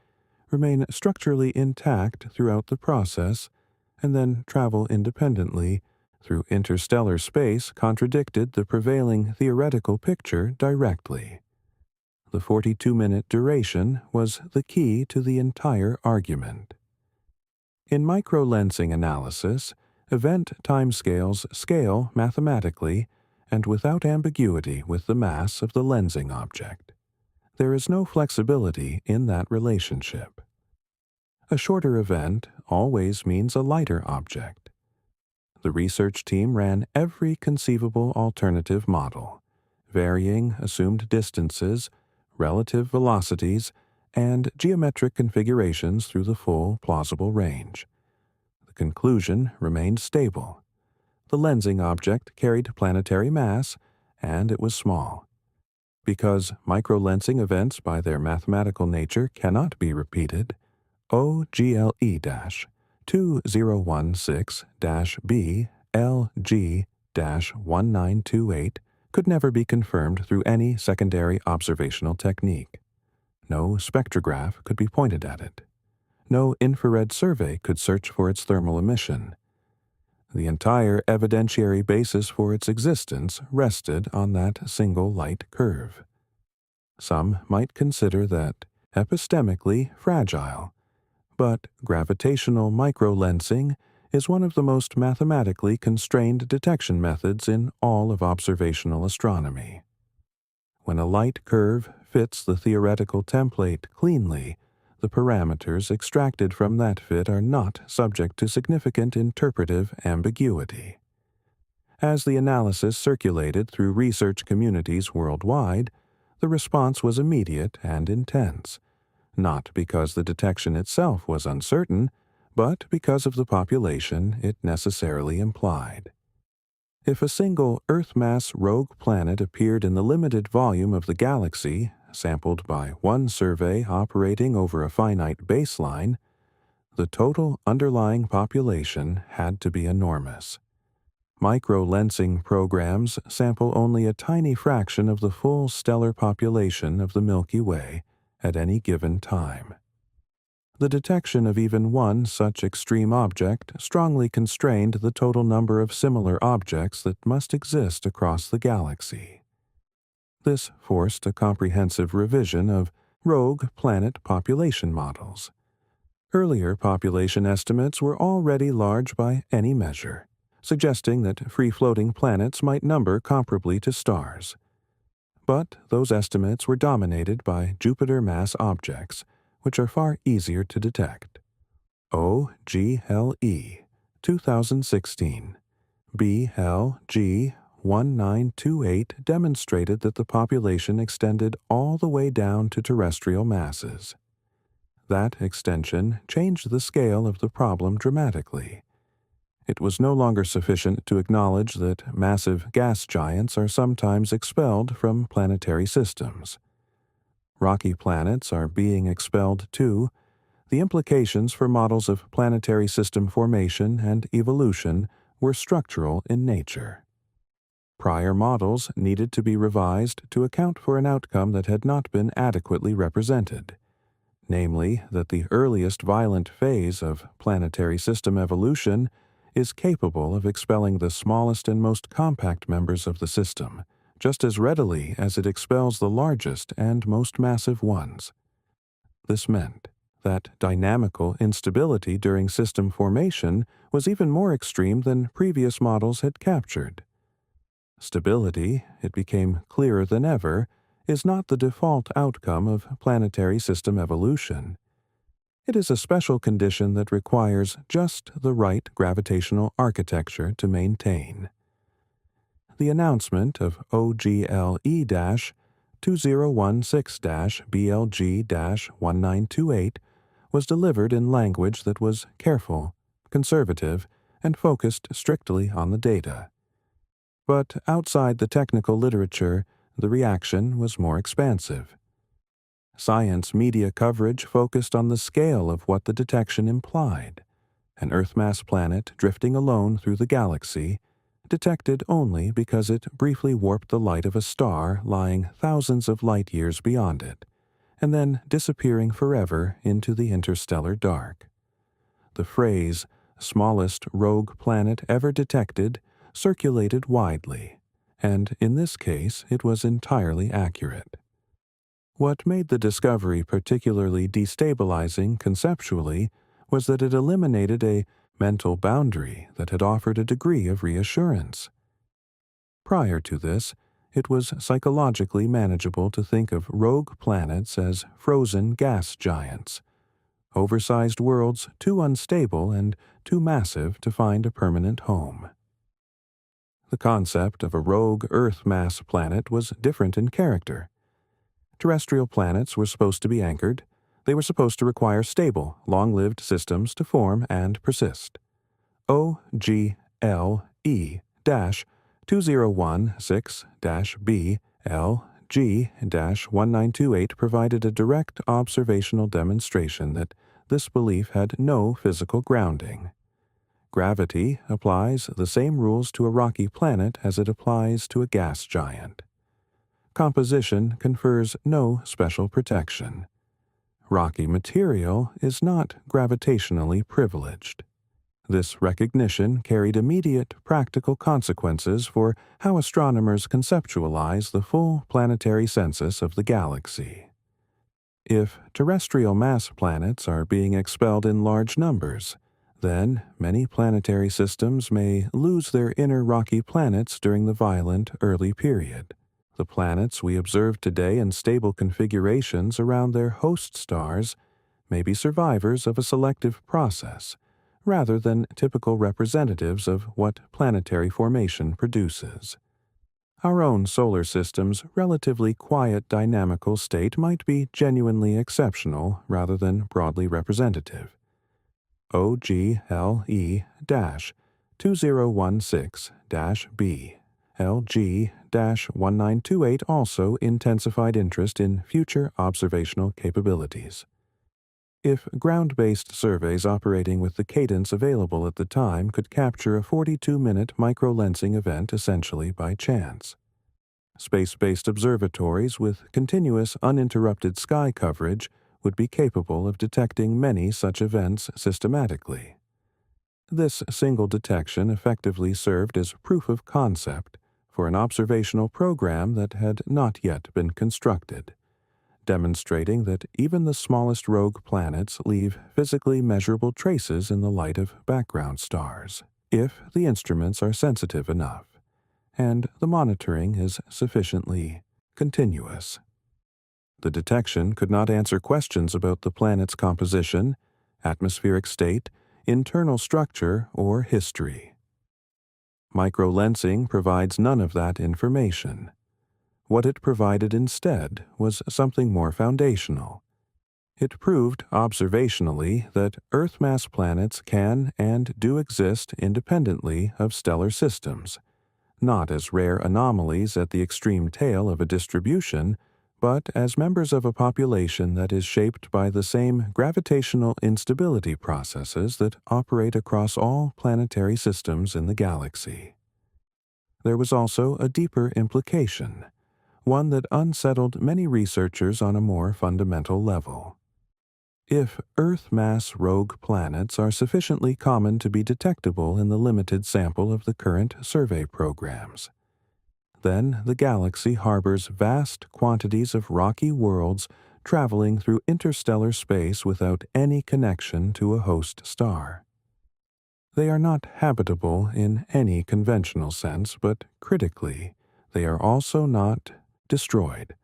remain structurally intact throughout the process, and then travel independently through interstellar space contradicted the prevailing theoretical picture directly. The 42-minute duration was the key to the entire argument. In microlensing analysis, event timescales scale mathematically and without ambiguity with the mass of the lensing object. There is no flexibility in that relationship. A shorter event always means a lighter object. The research team ran every conceivable alternative model, varying assumed distances, relative velocities, and geometric configurations through the full plausible range. The conclusion remained stable. The lensing object carried planetary mass, and it was small. Because microlensing events by their mathematical nature cannot be repeated, OGLE-2016-B-LG-1928 could never be confirmed through any secondary observational technique. No spectrograph could be pointed at it. No infrared survey could search for its thermal emission. The entire evidentiary basis for its existence rested on that single light curve. Some might consider that epistemically fragile, but gravitational microlensing is one of the most mathematically constrained detection methods in all of observational astronomy. When a light curve fits the theoretical template cleanly, the parameters extracted from that fit are not subject to significant interpretive ambiguity. As the analysis circulated through research communities worldwide, the response was immediate and intense, not because the detection itself was uncertain, but because of the population it necessarily implied. If a single Earth-mass rogue planet appeared in the limited volume of the galaxy, sampled by one survey operating over a finite baseline, the total underlying population had to be enormous. Micro-lensing programs sample only a tiny fraction of the full stellar population of the Milky Way at any given time. The detection of even one such extreme object strongly constrained the total number of similar objects that must exist across the galaxy. This forced a comprehensive revision of rogue planet population models. Earlier population estimates were already large by any measure, suggesting that free-floating planets might number comparably to stars. But those estimates were dominated by Jupiter-mass objects, which are far easier to detect. OGLE 2016 BLG 1928 demonstrated that the population extended all the way down to terrestrial masses. That extension changed the scale of the problem dramatically. It was no longer sufficient to acknowledge that massive gas giants are sometimes expelled from planetary systems. Rocky planets are being expelled too. The implications for models of planetary system formation and evolution were structural in nature. Prior models needed to be revised to account for an outcome that had not been adequately represented, namely that the earliest violent phase of planetary system evolution is capable of expelling the smallest and most compact members of the system, just as readily as it expels the largest and most massive ones. This meant that dynamical instability during system formation was even more extreme than previous models had captured. Stability, it became clearer than ever, is not the default outcome of planetary system evolution. It is a special condition that requires just the right gravitational architecture to maintain. The announcement of OGLE-2016-BLG-1928 was delivered in language that was careful, conservative, and focused strictly on the data. But outside the technical literature, the reaction was more expansive. Science media coverage focused on the scale of what the detection implied. An Earth-mass planet drifting alone through the galaxy, detected only because it briefly warped the light of a star lying thousands of light-years beyond it, and then disappearing forever into the interstellar dark. The phrase, "smallest rogue planet ever detected," circulated widely, and in this case it was entirely accurate. What made the discovery particularly destabilizing conceptually was that it eliminated a mental boundary that had offered a degree of reassurance. Prior to this, it was psychologically manageable to think of rogue planets as frozen gas giants, oversized worlds too unstable and too massive to find a permanent home. The concept of a rogue Earth-mass planet was different in character. Terrestrial planets were supposed to be anchored. They were supposed to require stable, long-lived systems to form and persist. OGLE-2016-BLG-1928 provided a direct observational demonstration that this belief had no physical grounding. Gravity applies the same rules to a rocky planet as it applies to a gas giant. Composition confers no special protection. Rocky material is not gravitationally privileged. This recognition carried immediate practical consequences for how astronomers conceptualize the full planetary census of the galaxy. If terrestrial mass planets are being expelled in large numbers, then many planetary systems may lose their inner rocky planets during the violent early period. The planets we observe today in stable configurations around their host stars may be survivors of a selective process, rather than typical representatives of what planetary formation produces. Our own solar system's relatively quiet dynamical state might be genuinely exceptional rather than broadly representative. OGLE-2016-B LG-1928 also intensified interest in future observational capabilities. If ground-based surveys operating with the cadence available at the time could capture a 42-minute microlensing event essentially by chance. Space-based observatories with continuous uninterrupted sky coverage would be capable of detecting many such events systematically. This single detection effectively served as proof of concept for an observational program that had not yet been constructed, demonstrating that even the smallest rogue planets leave physically measurable traces in the light of background stars, if the instruments are sensitive enough, and the monitoring is sufficiently continuous. The detection could not answer questions about the planet's composition, atmospheric state, internal structure, or history. Microlensing provides none of that information. What it provided instead was something more foundational. It proved observationally that Earth-mass planets can and do exist independently of stellar systems, not as rare anomalies at the extreme tail of a distribution, but as members of a population that is shaped by the same gravitational instability processes that operate across all planetary systems in the galaxy. There was also a deeper implication, one that unsettled many researchers on a more fundamental level. If Earth-mass rogue planets are sufficiently common to be detectable in the limited sample of the current survey programs, then the galaxy harbors vast quantities of rocky worlds traveling through interstellar space without any connection to a host star. They are not habitable in any conventional sense, but critically, they are also not destroyed.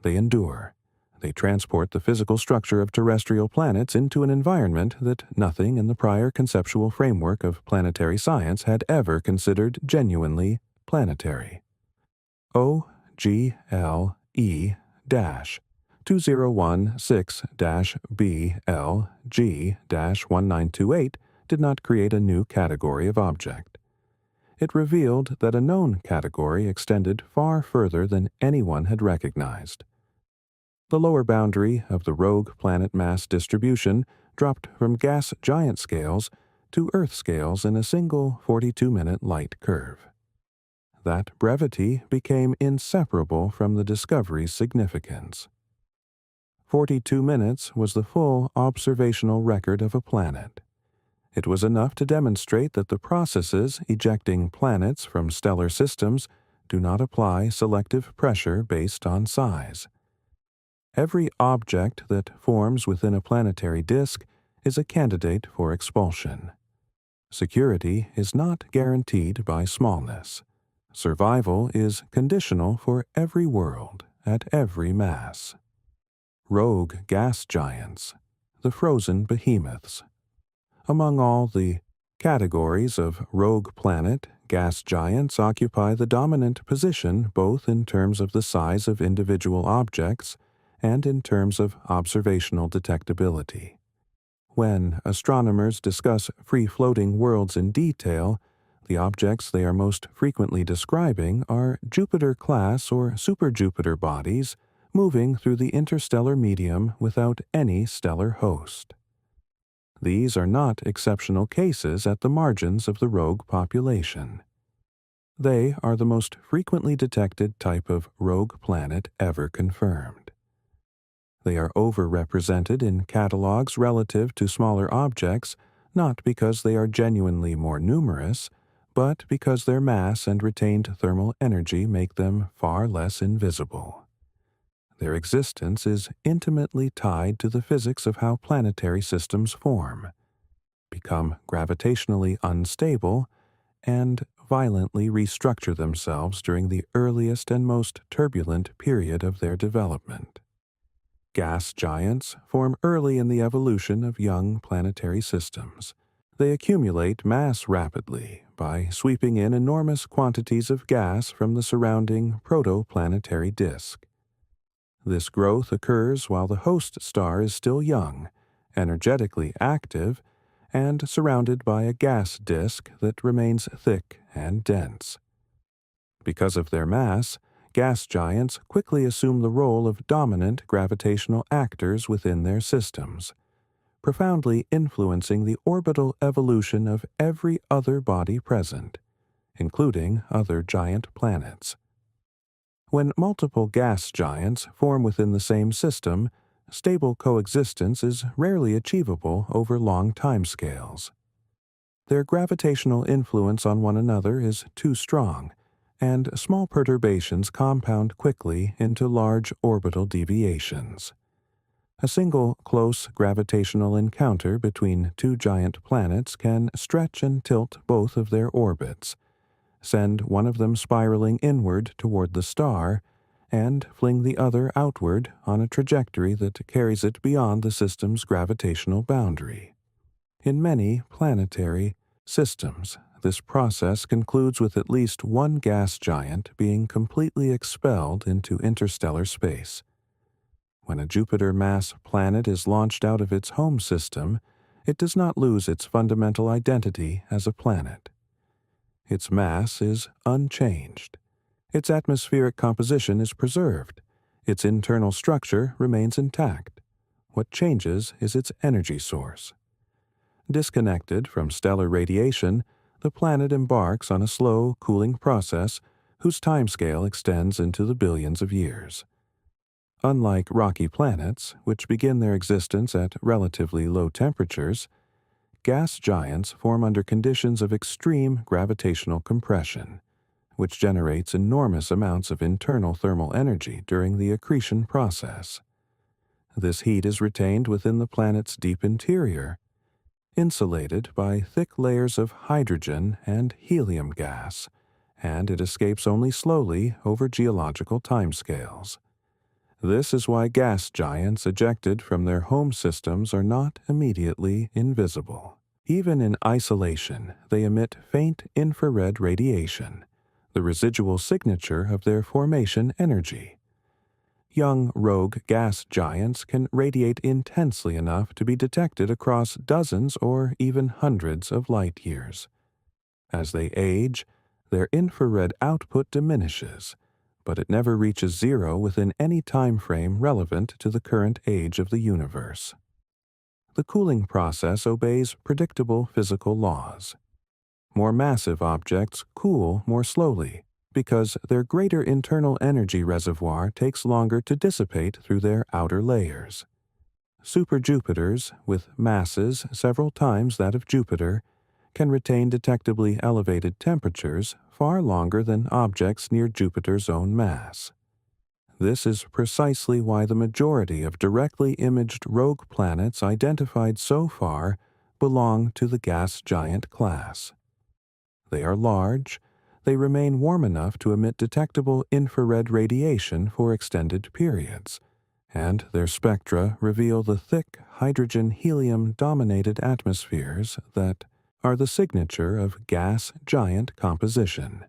They endure. They transport the physical structure of terrestrial planets into an environment that nothing in the prior conceptual framework of planetary science had ever considered genuinely planetary. OGLE-2016-BLG-1928 did not create a new category of object. It revealed that a known category extended far further than anyone had recognized. The lower boundary of the rogue planet mass distribution dropped from gas giant scales to Earth scales in a single 42-minute light curve. That brevity became inseparable from the discovery's significance. 42 minutes was the full observational record of a planet. It was enough to demonstrate that the processes ejecting planets from stellar systems do not apply selective pressure based on size. Every object that forms within a planetary disk is a candidate for expulsion. Security is not guaranteed by smallness. Survival is conditional for every world at every mass. Rogue gas giants, the frozen behemoths. Among all the categories of rogue planet, gas giants occupy the dominant position both in terms of the size of individual objects and in terms of observational detectability. When astronomers discuss free-floating worlds in detail, the objects they are most frequently describing are Jupiter-class or super-Jupiter bodies moving through the interstellar medium without any stellar host. These are not exceptional cases at the margins of the rogue population. They are the most frequently detected type of rogue planet ever confirmed. They are overrepresented in catalogs relative to smaller objects, not because they are genuinely more numerous, but because their mass and retained thermal energy make them far less invisible. Their existence is intimately tied to the physics of how planetary systems form, become gravitationally unstable, and violently restructure themselves during the earliest and most turbulent period of their development. Gas giants form early in the evolution of young planetary systems. They accumulate mass rapidly by sweeping in enormous quantities of gas from the surrounding protoplanetary disk. This growth occurs while the host star is still young, energetically active, and surrounded by a gas disk that remains thick and dense. Because of their mass, gas giants quickly assume the role of dominant gravitational actors within their systems, profoundly influencing the orbital evolution of every other body present, including other giant planets. When multiple gas giants form within the same system, stable coexistence is rarely achievable over long timescales. Their gravitational influence on one another is too strong, and small perturbations compound quickly into large orbital deviations. A single close gravitational encounter between two giant planets can stretch and tilt both of their orbits, send one of them spiraling inward toward the star, and fling the other outward on a trajectory that carries it beyond the system's gravitational boundary. In many planetary systems, this process concludes with at least one gas giant being completely expelled into interstellar space. When a Jupiter-mass planet is launched out of its home system, it does not lose its fundamental identity as a planet. Its mass is unchanged. Its atmospheric composition is preserved. Its internal structure remains intact. What changes is its energy source. Disconnected from stellar radiation, the planet embarks on a slow cooling process whose timescale extends into the billions of years. Unlike rocky planets, which begin their existence at relatively low temperatures, gas giants form under conditions of extreme gravitational compression, which generates enormous amounts of internal thermal energy during the accretion process. This heat is retained within the planet's deep interior, insulated by thick layers of hydrogen and helium gas, and it escapes only slowly over geological timescales. This is why gas giants ejected from their home systems are not immediately invisible. Even in isolation, they emit faint infrared radiation, the residual signature of their formation energy. Young rogue gas giants can radiate intensely enough to be detected across dozens or even hundreds of light years. As they age, their infrared output diminishes, but it never reaches zero within any time frame relevant to the current age of the universe. The cooling process obeys predictable physical laws. More massive objects cool more slowly because their greater internal energy reservoir takes longer to dissipate through their outer layers. Superjupiters, with masses several times that of Jupiter, can retain detectably elevated temperatures far longer than objects near Jupiter's own mass. This is precisely why the majority of directly imaged rogue planets identified so far belong to the gas giant class. They are large, they remain warm enough to emit detectable infrared radiation for extended periods, and their spectra reveal the thick hydrogen-helium-dominated atmospheres that are the signature of gas giant composition.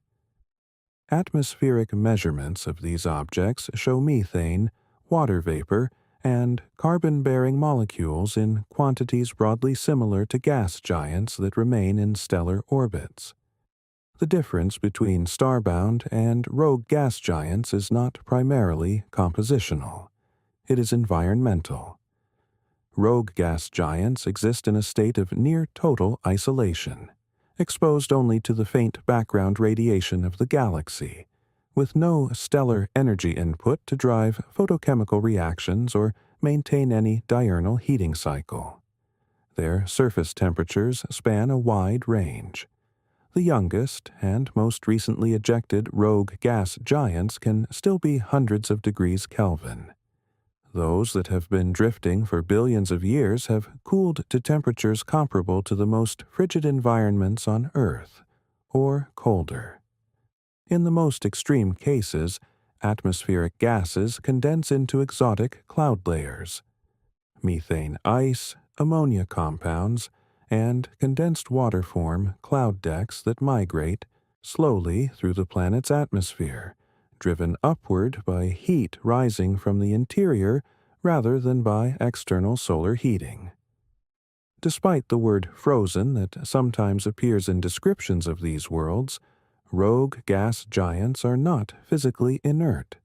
Atmospheric measurements of these objects show methane, water vapor, and carbon-bearing molecules in quantities broadly similar to gas giants that remain in stellar orbits. The difference between starbound and rogue gas giants is not primarily compositional. It is environmental. Rogue gas giants exist in a state of near-total isolation, exposed only to the faint background radiation of the galaxy, with no stellar energy input to drive photochemical reactions or maintain any diurnal heating cycle. Their surface temperatures span a wide range. The youngest and most recently ejected rogue gas giants can still be hundreds of degrees Kelvin. Those that have been drifting for billions of years have cooled to temperatures comparable to the most frigid environments on Earth, or colder. In the most extreme cases, atmospheric gases condense into exotic cloud layers. Methane ice, ammonia compounds, and condensed water form cloud decks that migrate slowly through the planet's atmosphere, driven upward by heat rising from the interior rather than by external solar heating. Despite the word frozen that sometimes appears in descriptions of these worlds, rogue gas giants are not physically inert.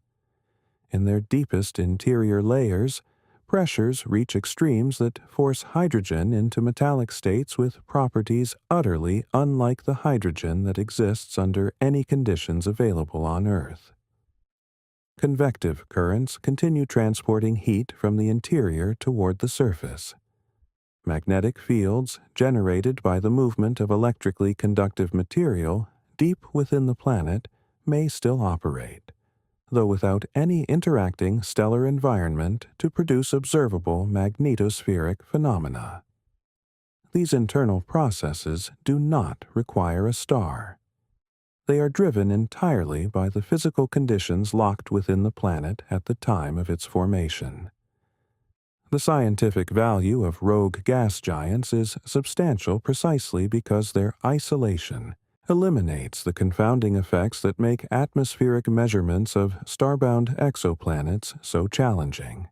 In their deepest interior layers, pressures reach extremes that force hydrogen into metallic states with properties utterly unlike the hydrogen that exists under any conditions available on Earth. Convective currents continue transporting heat from the interior toward the surface. Magnetic fields generated by the movement of electrically conductive material deep within the planet may still operate, though without any interacting stellar environment to produce observable magnetospheric phenomena. These internal processes do not require a star. They are driven entirely by the physical conditions locked within the planet at the time of its formation. The scientific value of rogue gas giants is substantial precisely because their isolation eliminates the confounding effects that make atmospheric measurements of starbound exoplanets so challenging.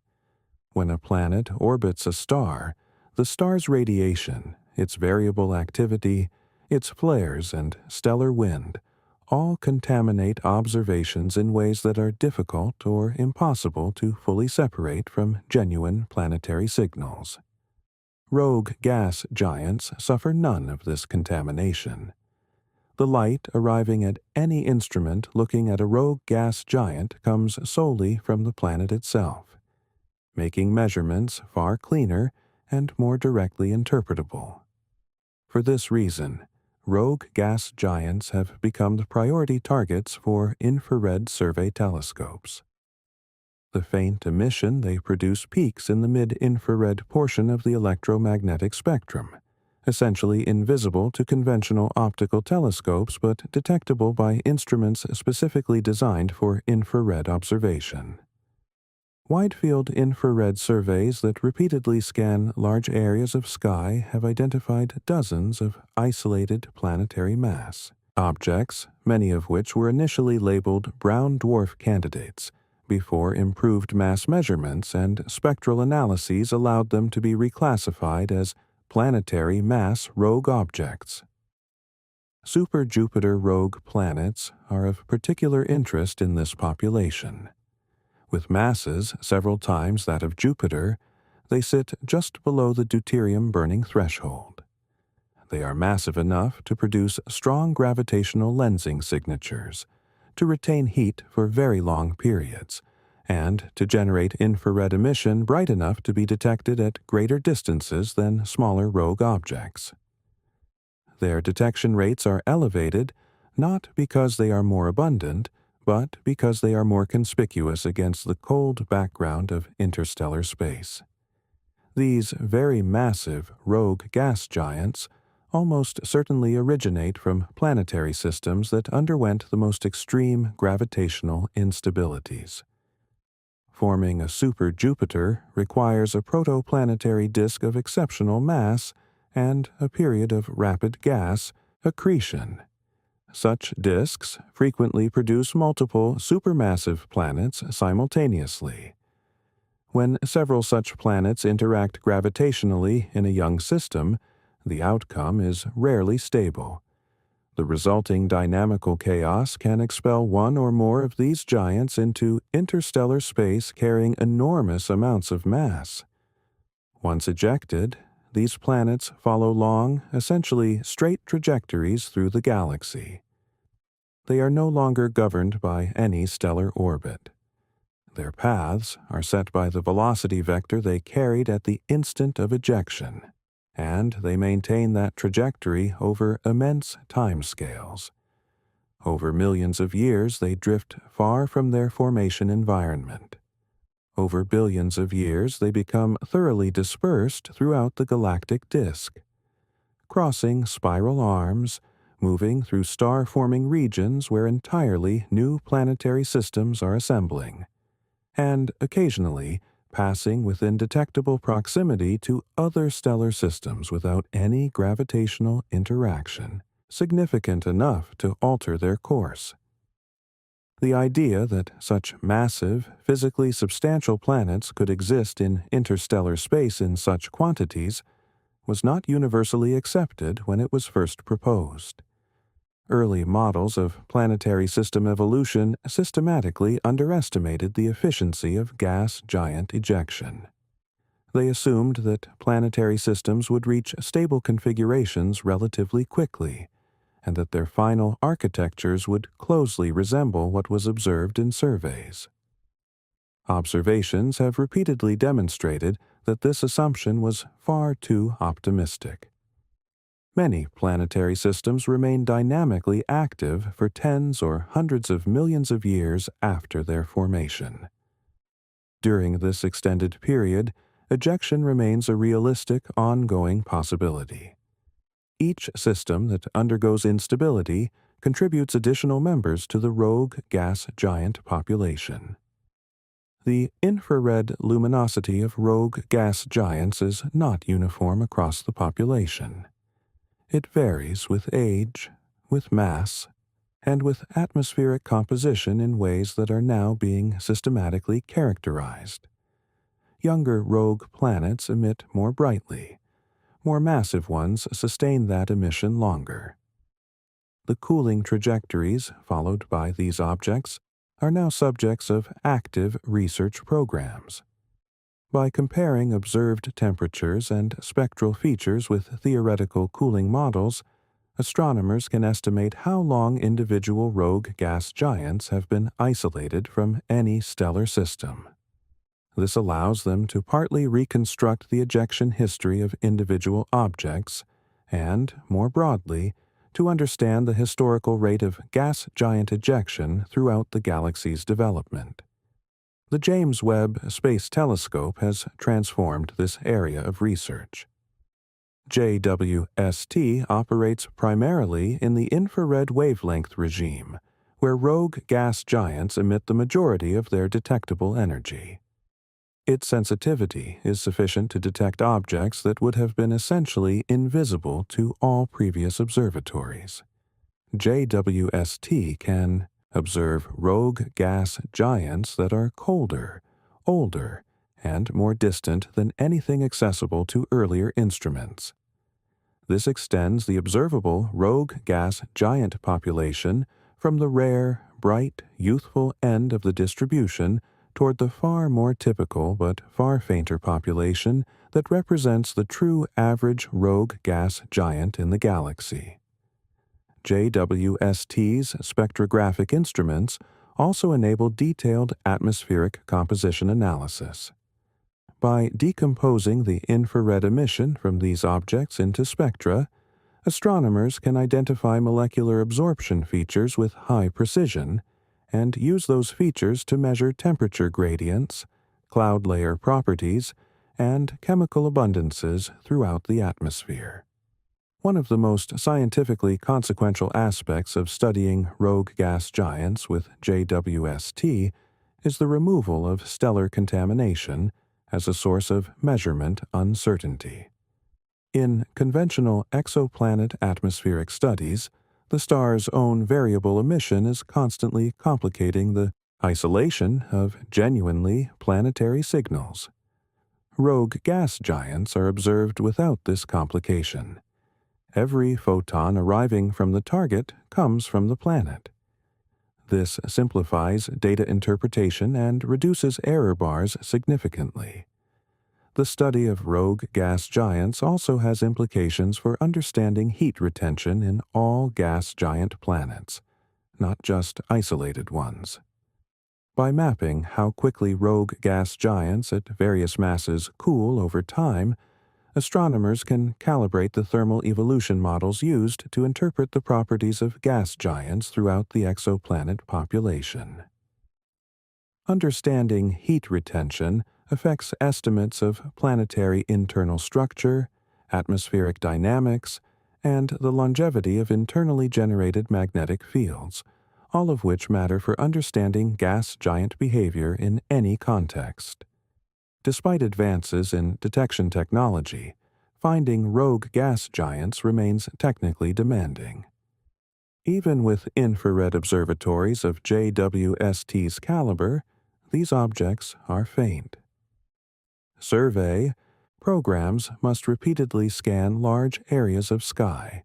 When a planet orbits a star, the star's radiation, its variable activity, its flares and stellar wind all contaminate observations in ways that are difficult or impossible to fully separate from genuine planetary signals. Rogue gas giants suffer none of this contamination. The light arriving at any instrument looking at a rogue gas giant comes solely from the planet itself, making measurements far cleaner and more directly interpretable. For this reason, rogue gas giants have become the priority targets for infrared survey telescopes. The faint emission they produce peaks in the mid-infrared portion of the electromagnetic spectrum, essentially invisible to conventional optical telescopes but detectable by instruments specifically designed for infrared observation. Wide-field infrared surveys that repeatedly scan large areas of sky have identified dozens of isolated planetary mass objects, many of which were initially labeled brown dwarf candidates, before improved mass measurements and spectral analyses allowed them to be reclassified as planetary mass rogue objects. Super-Jupiter rogue planets are of particular interest in this population. With masses several times that of Jupiter, they sit just below the deuterium burning threshold. They are massive enough to produce strong gravitational lensing signatures, to retain heat for very long periods, and to generate infrared emission bright enough to be detected at greater distances than smaller rogue objects. Their detection rates are elevated not because they are more abundant, but because they are more conspicuous against the cold background of interstellar space. These very massive rogue gas giants almost certainly originate from planetary systems that underwent the most extreme gravitational instabilities. Forming a super-Jupiter requires a protoplanetary disk of exceptional mass and a period of rapid gas accretion. Such disks frequently produce multiple supermassive planets simultaneously. When several such planets interact gravitationally in a young system, the outcome is rarely stable. The resulting dynamical chaos can expel one or more of these giants into interstellar space carrying enormous amounts of mass. Once ejected, these planets follow long, essentially straight trajectories through the galaxy. They are no longer governed by any stellar orbit. Their paths are set by the velocity vector they carried at the instant of ejection, and they maintain that trajectory over immense timescales. Over millions of years, they drift far from their formation environment. Over billions of years, they become thoroughly dispersed throughout the galactic disk. Crossing spiral arms, moving through star-forming regions where entirely new planetary systems are assembling, and occasionally passing within detectable proximity to other stellar systems without any gravitational interaction, significant enough to alter their course. The idea that such massive, physically substantial planets could exist in interstellar space in such quantities was not universally accepted when it was first proposed. Early models of planetary system evolution systematically underestimated the efficiency of gas giant ejection. They assumed that planetary systems would reach stable configurations relatively quickly, and that their final architectures would closely resemble what was observed in surveys. Observations have repeatedly demonstrated that this assumption was far too optimistic. Many planetary systems remain dynamically active for tens or hundreds of millions of years after their formation. During this extended period, ejection remains a realistic, ongoing possibility. Each system that undergoes instability contributes additional members to the rogue gas giant population. The infrared luminosity of rogue gas giants is not uniform across the population. It varies with age, with mass, and with atmospheric composition in ways that are now being systematically characterized. Younger rogue planets emit more brightly. More massive ones sustain that emission longer. The cooling trajectories followed by these objects are now subjects of active research programs. By comparing observed temperatures and spectral features with theoretical cooling models, astronomers can estimate how long individual rogue gas giants have been isolated from any stellar system. This allows them to partly reconstruct the ejection history of individual objects and, more broadly, to understand the historical rate of gas giant ejection throughout the galaxy's development. The James Webb Space Telescope has transformed this area of research. JWST operates primarily in the infrared wavelength regime, where rogue gas giants emit the majority of their detectable energy. Its sensitivity is sufficient to detect objects that would have been essentially invisible to all previous observatories. JWST can observe rogue gas giants that are colder, older, and more distant than anything accessible to earlier instruments. This extends the observable rogue gas giant population from the rare, bright, youthful end of the distribution toward the far more typical but far fainter population that represents the true average rogue gas giant in the galaxy. JWST's spectrographic instruments also enable detailed atmospheric composition analysis. By decomposing the infrared emission from these objects into spectra, astronomers can identify molecular absorption features with high precision and use those features to measure temperature gradients, cloud layer properties, and chemical abundances throughout the atmosphere. One of the most scientifically consequential aspects of studying rogue gas giants with JWST is the removal of stellar contamination as a source of measurement uncertainty. In conventional exoplanet atmospheric studies, the star's own variable emission is constantly complicating the isolation of genuinely planetary signals. Rogue gas giants are observed without this complication. Every photon arriving from the target comes from the planet. This simplifies data interpretation and reduces error bars significantly. The study of rogue gas giants also has implications for understanding heat retention in all gas giant planets, not just isolated ones. By mapping how quickly rogue gas giants at various masses cool over time, astronomers can calibrate the thermal evolution models used to interpret the properties of gas giants throughout the exoplanet population. Understanding heat retention affects estimates of planetary internal structure, atmospheric dynamics, and the longevity of internally generated magnetic fields, all of which matter for understanding gas giant behavior in any context. Despite advances in detection technology, finding rogue gas giants remains technically demanding. Even with infrared observatories of JWST's caliber, these objects are faint. Survey programs must repeatedly scan large areas of sky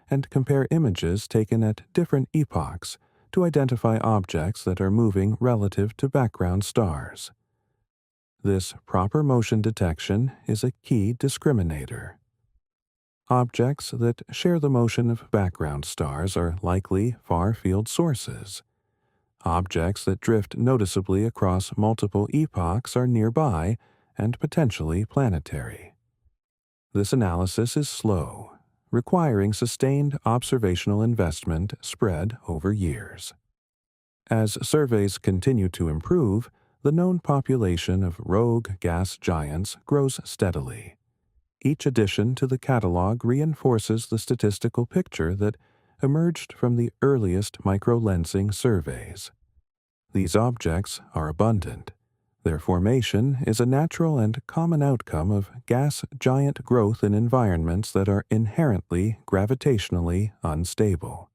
and compare images taken at different epochs to identify objects that are moving relative to background stars. This proper motion detection is a key discriminator. Objects that share the motion of background stars are likely far-field sources. Objects that drift noticeably across multiple epochs are nearby and potentially planetary. This analysis is slow, requiring sustained observational investment spread over years. As surveys continue to improve, the known population of rogue gas giants grows steadily. Each addition to the catalog reinforces the statistical picture that emerged from the earliest microlensing surveys. These objects are abundant. Their formation is a natural and common outcome of gas giant growth in environments that are inherently gravitationally unstable.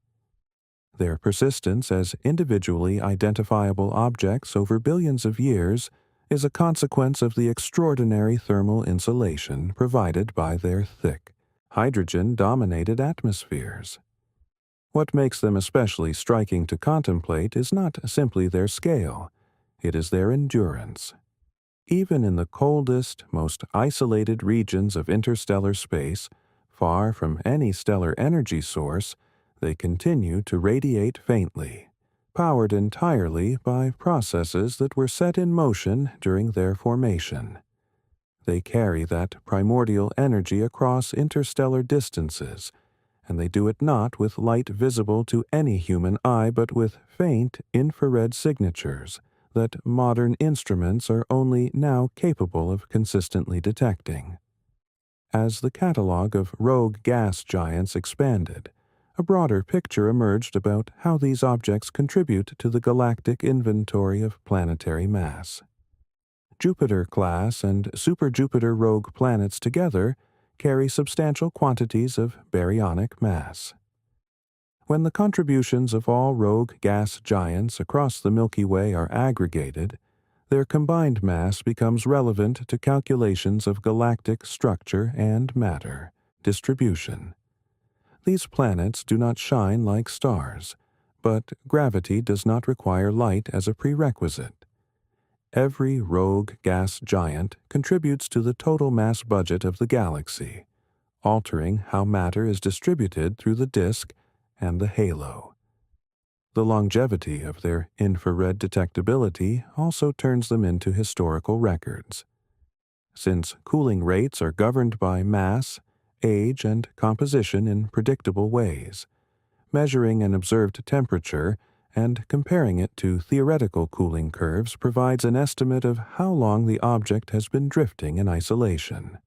Their persistence as individually identifiable objects over billions of years is a consequence of the extraordinary thermal insulation provided by their thick, hydrogen-dominated atmospheres. What makes them especially striking to contemplate is not simply their scale, it is their endurance. Even in the coldest, most isolated regions of interstellar space, far from any stellar energy source, they continue to radiate faintly, powered entirely by processes that were set in motion during their formation. They carry that primordial energy across interstellar distances, and they do it not with light visible to any human eye but with faint infrared signatures that modern instruments are only now capable of consistently detecting. As the catalog of rogue gas giants expanded, a broader picture emerged about how these objects contribute to the galactic inventory of planetary mass. Jupiter-class and super-Jupiter rogue planets together carry substantial quantities of baryonic mass. When the contributions of all rogue gas giants across the Milky Way are aggregated, their combined mass becomes relevant to calculations of galactic structure and matter distribution. These planets do not shine like stars, but gravity does not require light as a prerequisite. Every rogue gas giant contributes to the total mass budget of the galaxy, altering how matter is distributed through the disk and the halo. The longevity of their infrared detectability also turns them into historical records. Since cooling rates are governed by mass, age, and composition in predictable ways, measuring an observed temperature and comparing it to theoretical cooling curves provides an estimate of how long the object has been drifting in isolation.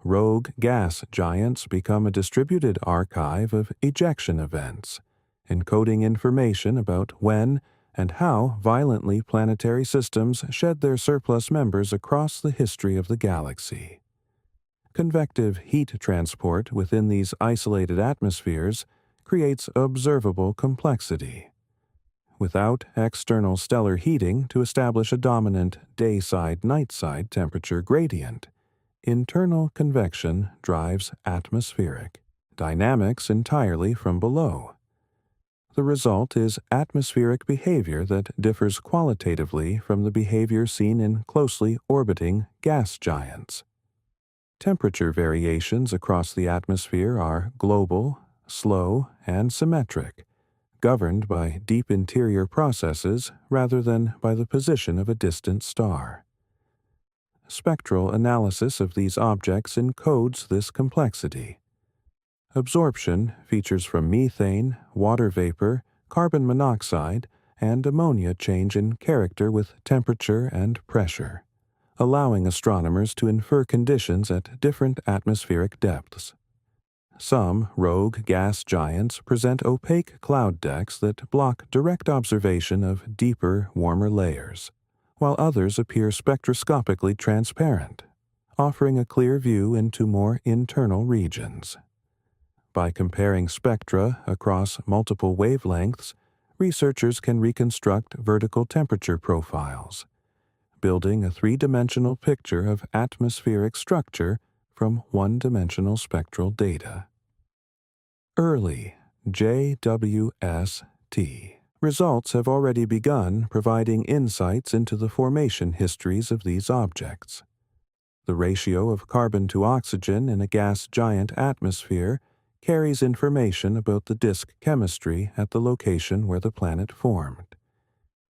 Rogue gas giants become a distributed archive of ejection events, encoding information about when and how violently planetary systems shed their surplus members across the history of the galaxy. Convective heat transport within these isolated atmospheres creates observable complexity. Without external stellar heating to establish a dominant day-side-night-side temperature gradient, internal convection drives atmospheric dynamics entirely from below. The result is atmospheric behavior that differs qualitatively from the behavior seen in closely orbiting gas giants. Temperature variations across the atmosphere are global, slow, and symmetric, governed by deep interior processes rather than by the position of a distant star. Spectral analysis of these objects encodes this complexity. Absorption features from methane, water vapor, carbon monoxide, and ammonia change in character with temperature and pressure, allowing astronomers to infer conditions at different atmospheric depths. Some rogue gas giants present opaque cloud decks that block direct observation of deeper, warmer layers, while others appear spectroscopically transparent, offering a clear view into more internal regions. By comparing spectra across multiple wavelengths, researchers can reconstruct vertical temperature profiles, building a three-dimensional picture of atmospheric structure from one-dimensional spectral data. Early JWST results have already begun providing insights into the formation histories of these objects. The ratio of carbon to oxygen in a gas giant atmosphere carries information about the disk chemistry at the location where the planet formed.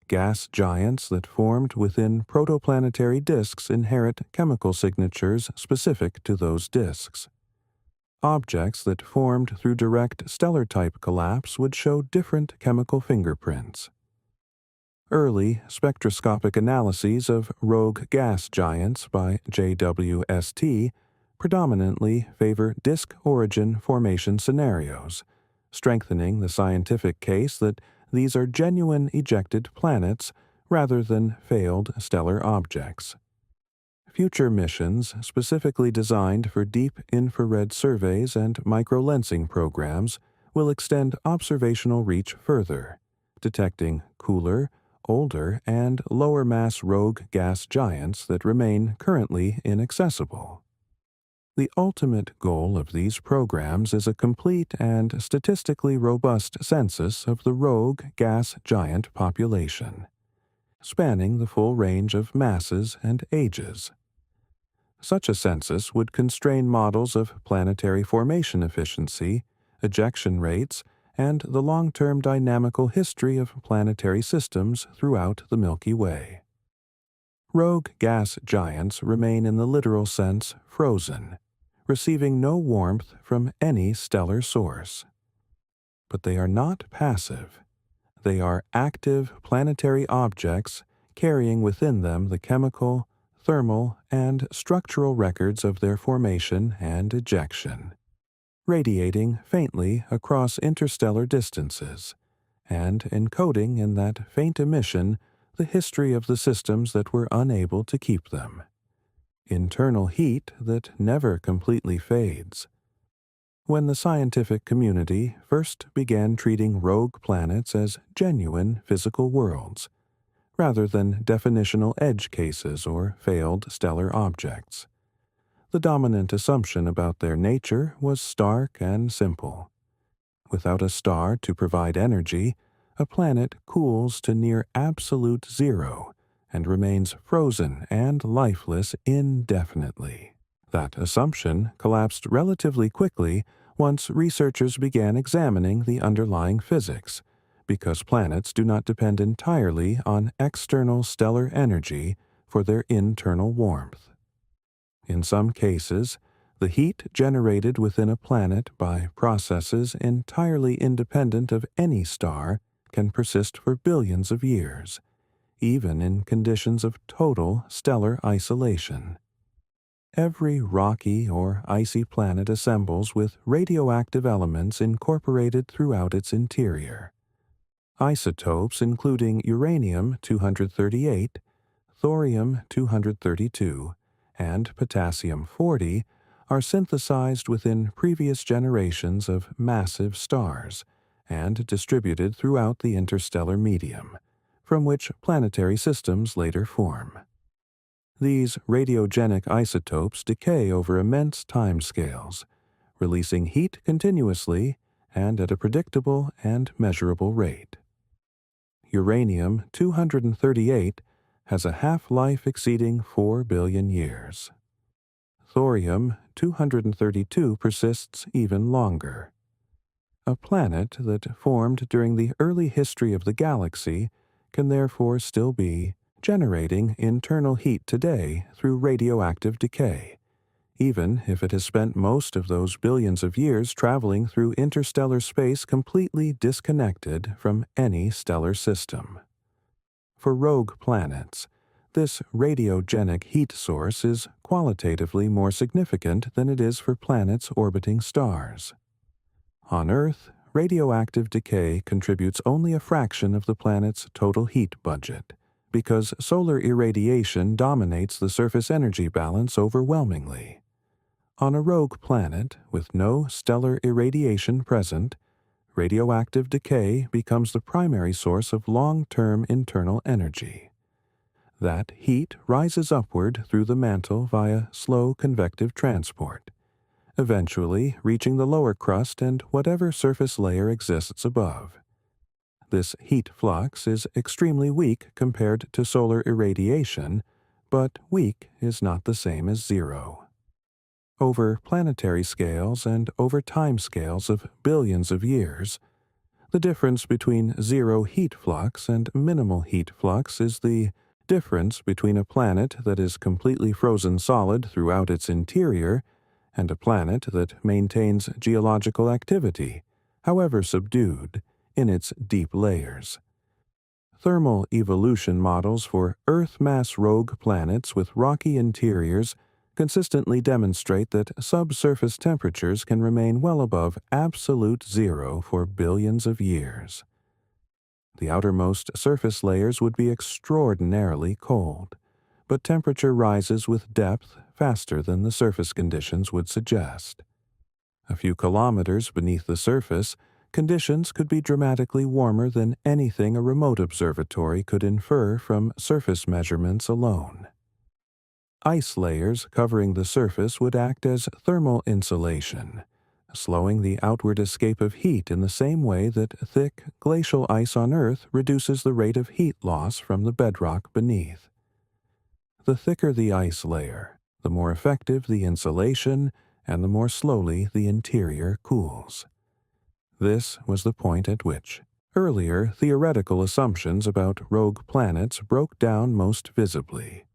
Gas giants that formed within protoplanetary disks inherit chemical signatures specific to those disks. Objects that formed through direct stellar-type collapse would show different chemical fingerprints. Early spectroscopic analyses of rogue gas giants by JWST predominantly favor disk origin formation scenarios, strengthening the scientific case that these are genuine ejected planets rather than failed stellar objects. Future missions, specifically designed for deep infrared surveys and microlensing programs, will extend observational reach further, detecting cooler, older, and lower-mass rogue gas giants that remain currently inaccessible. The ultimate goal of these programs is a complete and statistically robust census of the rogue gas giant population, spanning the full range of masses and ages. Such a census would constrain models of planetary formation efficiency, ejection rates, and the long-term dynamical history of planetary systems throughout the Milky Way. Rogue gas giants remain in the literal sense frozen, receiving no warmth from any stellar source. But they are not passive. They are active planetary objects carrying within them the chemical, thermal, and structural records of their formation and ejection, radiating faintly across interstellar distances, and encoding in that faint emission the history of the systems that were unable to keep them. Internal heat that never completely fades. When the scientific community first began treating rogue planets as genuine physical worlds, rather than definitional edge cases or failed stellar objects. The dominant assumption about their nature was stark and simple. Without a star to provide energy, a planet cools to near absolute zero and remains frozen and lifeless indefinitely. That assumption collapsed relatively quickly once researchers began examining the underlying physics, because planets do not depend entirely on external stellar energy for their internal warmth. In some cases, the heat generated within a planet by processes entirely independent of any star can persist for billions of years, even in conditions of total stellar isolation. Every rocky or icy planet assembles with radioactive elements incorporated throughout its interior. Isotopes including uranium-238, thorium-232, and potassium-40 are synthesized within previous generations of massive stars and distributed throughout the interstellar medium, from which planetary systems later form. These radiogenic isotopes decay over immense timescales, releasing heat continuously and at a predictable and measurable rate. Uranium-238 has a half-life exceeding 4 billion years. Thorium-232 persists even longer. A planet that formed during the early history of the galaxy can therefore still be generating internal heat today through radioactive decay, even if it has spent most of those billions of years traveling through interstellar space completely disconnected from any stellar system. For rogue planets, this radiogenic heat source is qualitatively more significant than it is for planets orbiting stars. On Earth, radioactive decay contributes only a fraction of the planet's total heat budget, because solar irradiation dominates the surface energy balance overwhelmingly. On a rogue planet with no stellar irradiation present, radioactive decay becomes the primary source of long-term internal energy. That heat rises upward through the mantle via slow convective transport, eventually reaching the lower crust and whatever surface layer exists above. This heat flux is extremely weak compared to solar irradiation, but weak is not the same as zero. Over planetary scales and over time scales of billions of years, the difference between zero heat flux and minimal heat flux is the difference between a planet that is completely frozen solid throughout its interior and a planet that maintains geological activity, however subdued, in its deep layers. Thermal evolution models for Earth-mass rogue planets with rocky interiors consistently demonstrate that subsurface temperatures can remain well above absolute zero for billions of years. The outermost surface layers would be extraordinarily cold, but temperature rises with depth faster than the surface conditions would suggest. A few kilometers beneath the surface, conditions could be dramatically warmer than anything a remote observatory could infer from surface measurements alone. Ice layers covering the surface would act as thermal insulation, slowing the outward escape of heat in the same way that thick glacial ice on Earth reduces the rate of heat loss from the bedrock beneath. The thicker the ice layer, the more effective the insulation and the more slowly the interior cools. This was the point at which earlier theoretical assumptions about rogue planets broke down most visibly.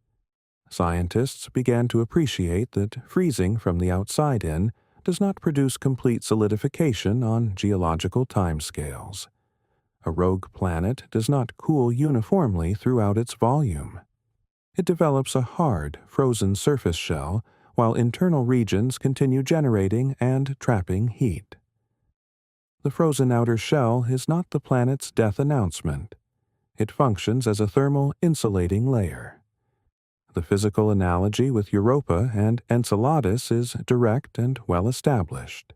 Scientists began to appreciate that freezing from the outside in does not produce complete solidification on geological timescales. A rogue planet does not cool uniformly throughout its volume. It develops a hard, frozen surface shell while internal regions continue generating and trapping heat. The frozen outer shell is not the planet's death announcement. It functions as a thermal insulating layer. The physical analogy with Europa and Enceladus is direct and well established.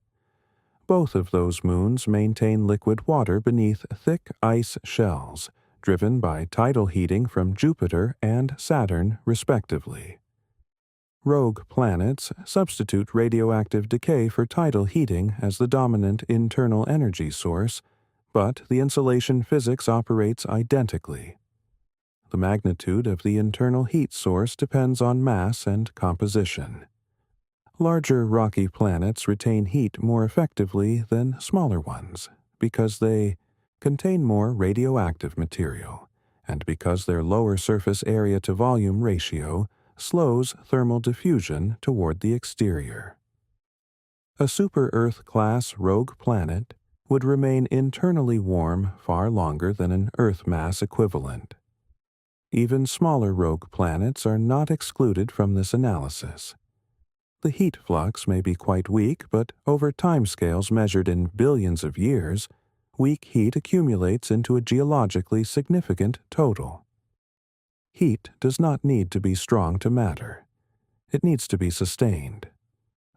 Both of those moons maintain liquid water beneath thick ice shells, driven by tidal heating from Jupiter and Saturn, respectively. Rogue planets substitute radioactive decay for tidal heating as the dominant internal energy source, but the insulation physics operates identically. The magnitude of the internal heat source depends on mass and composition. Larger rocky planets retain heat more effectively than smaller ones because they contain more radioactive material, and because their lower surface area to volume ratio slows thermal diffusion toward the exterior. A super-Earth-class rogue planet would remain internally warm far longer than an Earth mass equivalent. Even smaller rogue planets are not excluded from this analysis. The heat flux may be quite weak, but over timescales measured in billions of years, weak heat accumulates into a geologically significant total. Heat does not need to be strong to matter. It needs to be sustained.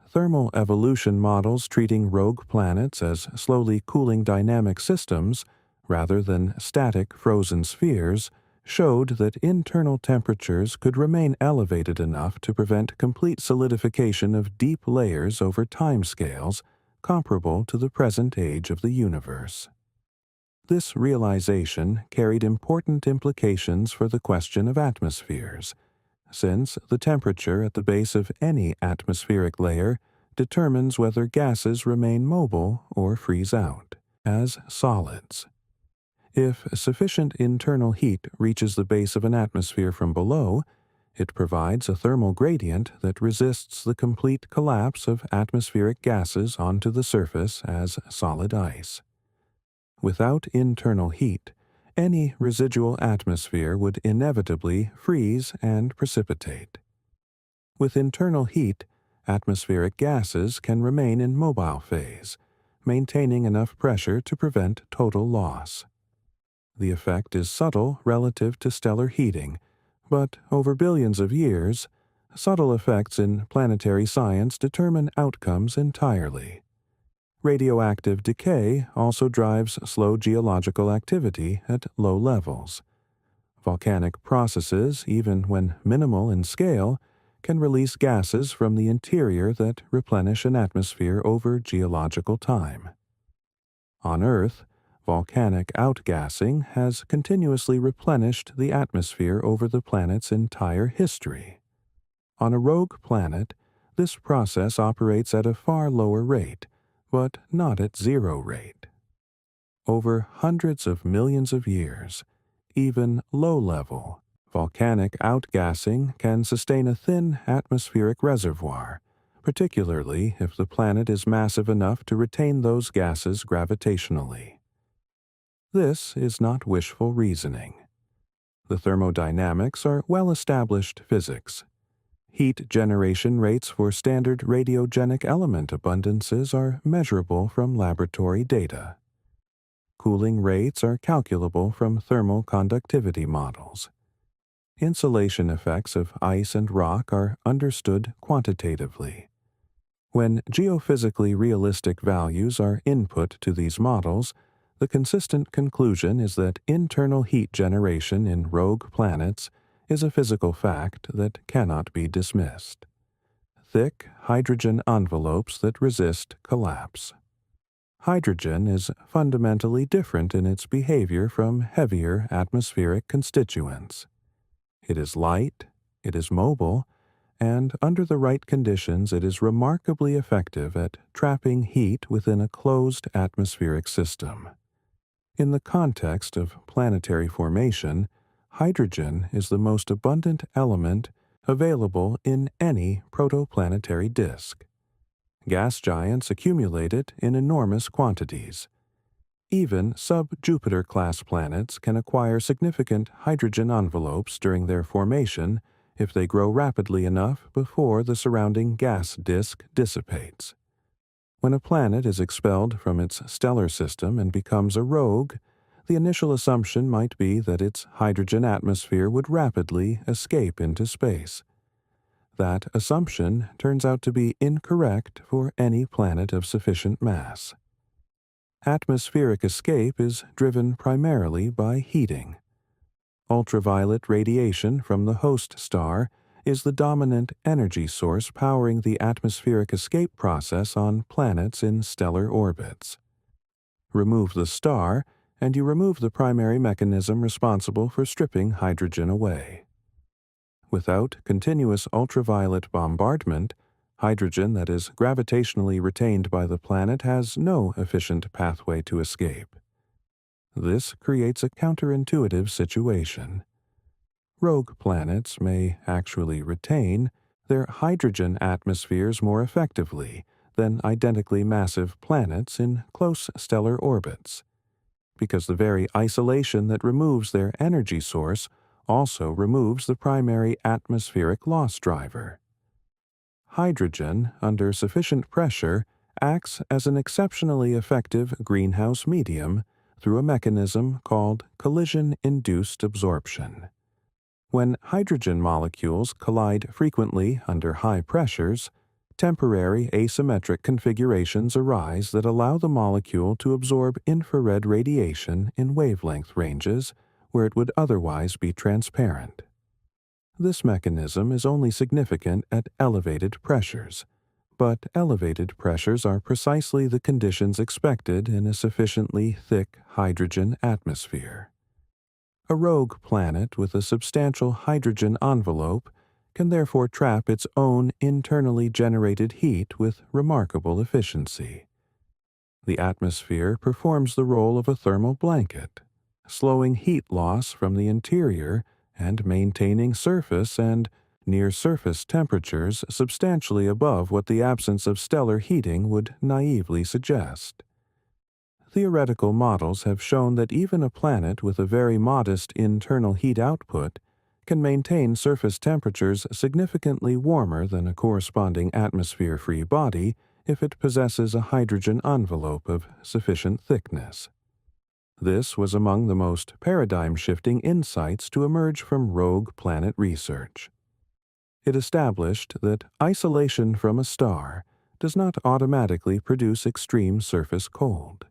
Thermal evolution models treating rogue planets as slowly cooling dynamic systems, rather than static frozen spheres, showed that internal temperatures could remain elevated enough to prevent complete solidification of deep layers over timescales comparable to the present age of the universe. This realization carried important implications for the question of atmospheres, since the temperature at the base of any atmospheric layer determines whether gases remain mobile or freeze out as solids. If sufficient internal heat reaches the base of an atmosphere from below, it provides a thermal gradient that resists the complete collapse of atmospheric gases onto the surface as solid ice. Without internal heat, any residual atmosphere would inevitably freeze and precipitate. With internal heat, atmospheric gases can remain in mobile phase, maintaining enough pressure to prevent total loss. the effect is subtle relative to stellar heating, but over billions of years, subtle effects in planetary science determine outcomes entirely. Radioactive decay also drives slow geological activity at low levels. Volcanic processes, even when minimal in scale, can release gases from the interior that replenish an atmosphere over geological time. On Earth, volcanic outgassing has continuously replenished the atmosphere over the planet's entire history. On a rogue planet, this process operates at a far lower rate, but not at zero rate. Over hundreds of millions of years, even low-level, volcanic outgassing can sustain a thin atmospheric reservoir, particularly if the planet is massive enough to retain those gases gravitationally. This is not wishful reasoning. The thermodynamics are well-established physics. Heat generation rates for standard radiogenic element abundances are measurable from laboratory data. Cooling rates are calculable from thermal conductivity models. Insulation effects of ice and rock are understood quantitatively. When geophysically realistic values are input to these models, the consistent conclusion is that internal heat generation in rogue planets is a physical fact that cannot be dismissed. Thick hydrogen envelopes that resist collapse. Hydrogen is fundamentally different in its behavior from heavier atmospheric constituents. It is light, it is mobile, and under the right conditions it is remarkably effective at trapping heat within a closed atmospheric system. In the context of planetary formation, hydrogen is the most abundant element available in any protoplanetary disk. Gas giants accumulate it in enormous quantities. Even sub-Jupiter-class planets can acquire significant hydrogen envelopes during their formation if they grow rapidly enough before the surrounding gas disk dissipates. When a planet is expelled from its stellar system and becomes a rogue, the initial assumption might be that its hydrogen atmosphere would rapidly escape into space. That assumption turns out to be incorrect for any planet of sufficient mass. Atmospheric escape is driven primarily by heating. Ultraviolet radiation from the host star is the dominant energy source powering the atmospheric escape process on planets in stellar orbits. Remove the star, and you remove the primary mechanism responsible for stripping hydrogen away. Without continuous ultraviolet bombardment, hydrogen that is gravitationally retained by the planet has no efficient pathway to escape. This creates a counterintuitive situation. Rogue planets may actually retain their hydrogen atmospheres more effectively than identically massive planets in close stellar orbits, because the very isolation that removes their energy source also removes the primary atmospheric loss driver. Hydrogen, under sufficient pressure, acts as an exceptionally effective greenhouse medium through a mechanism called collision-induced absorption. When hydrogen molecules collide frequently under high pressures, temporary asymmetric configurations arise that allow the molecule to absorb infrared radiation in wavelength ranges where it would otherwise be transparent. This mechanism is only significant at elevated pressures, but elevated pressures are precisely the conditions expected in a sufficiently thick hydrogen atmosphere. A rogue planet with a substantial hydrogen envelope can therefore trap its own internally generated heat with remarkable efficiency. The atmosphere performs the role of a thermal blanket, slowing heat loss from the interior and maintaining surface and near-surface temperatures substantially above what the absence of stellar heating would naively suggest. Theoretical models have shown that even a planet with a very modest internal heat output can maintain surface temperatures significantly warmer than a corresponding atmosphere-free body if it possesses a hydrogen envelope of sufficient thickness. This was among the most paradigm-shifting insights to emerge from rogue planet research. It established that isolation from a star does not automatically produce extreme surface cold.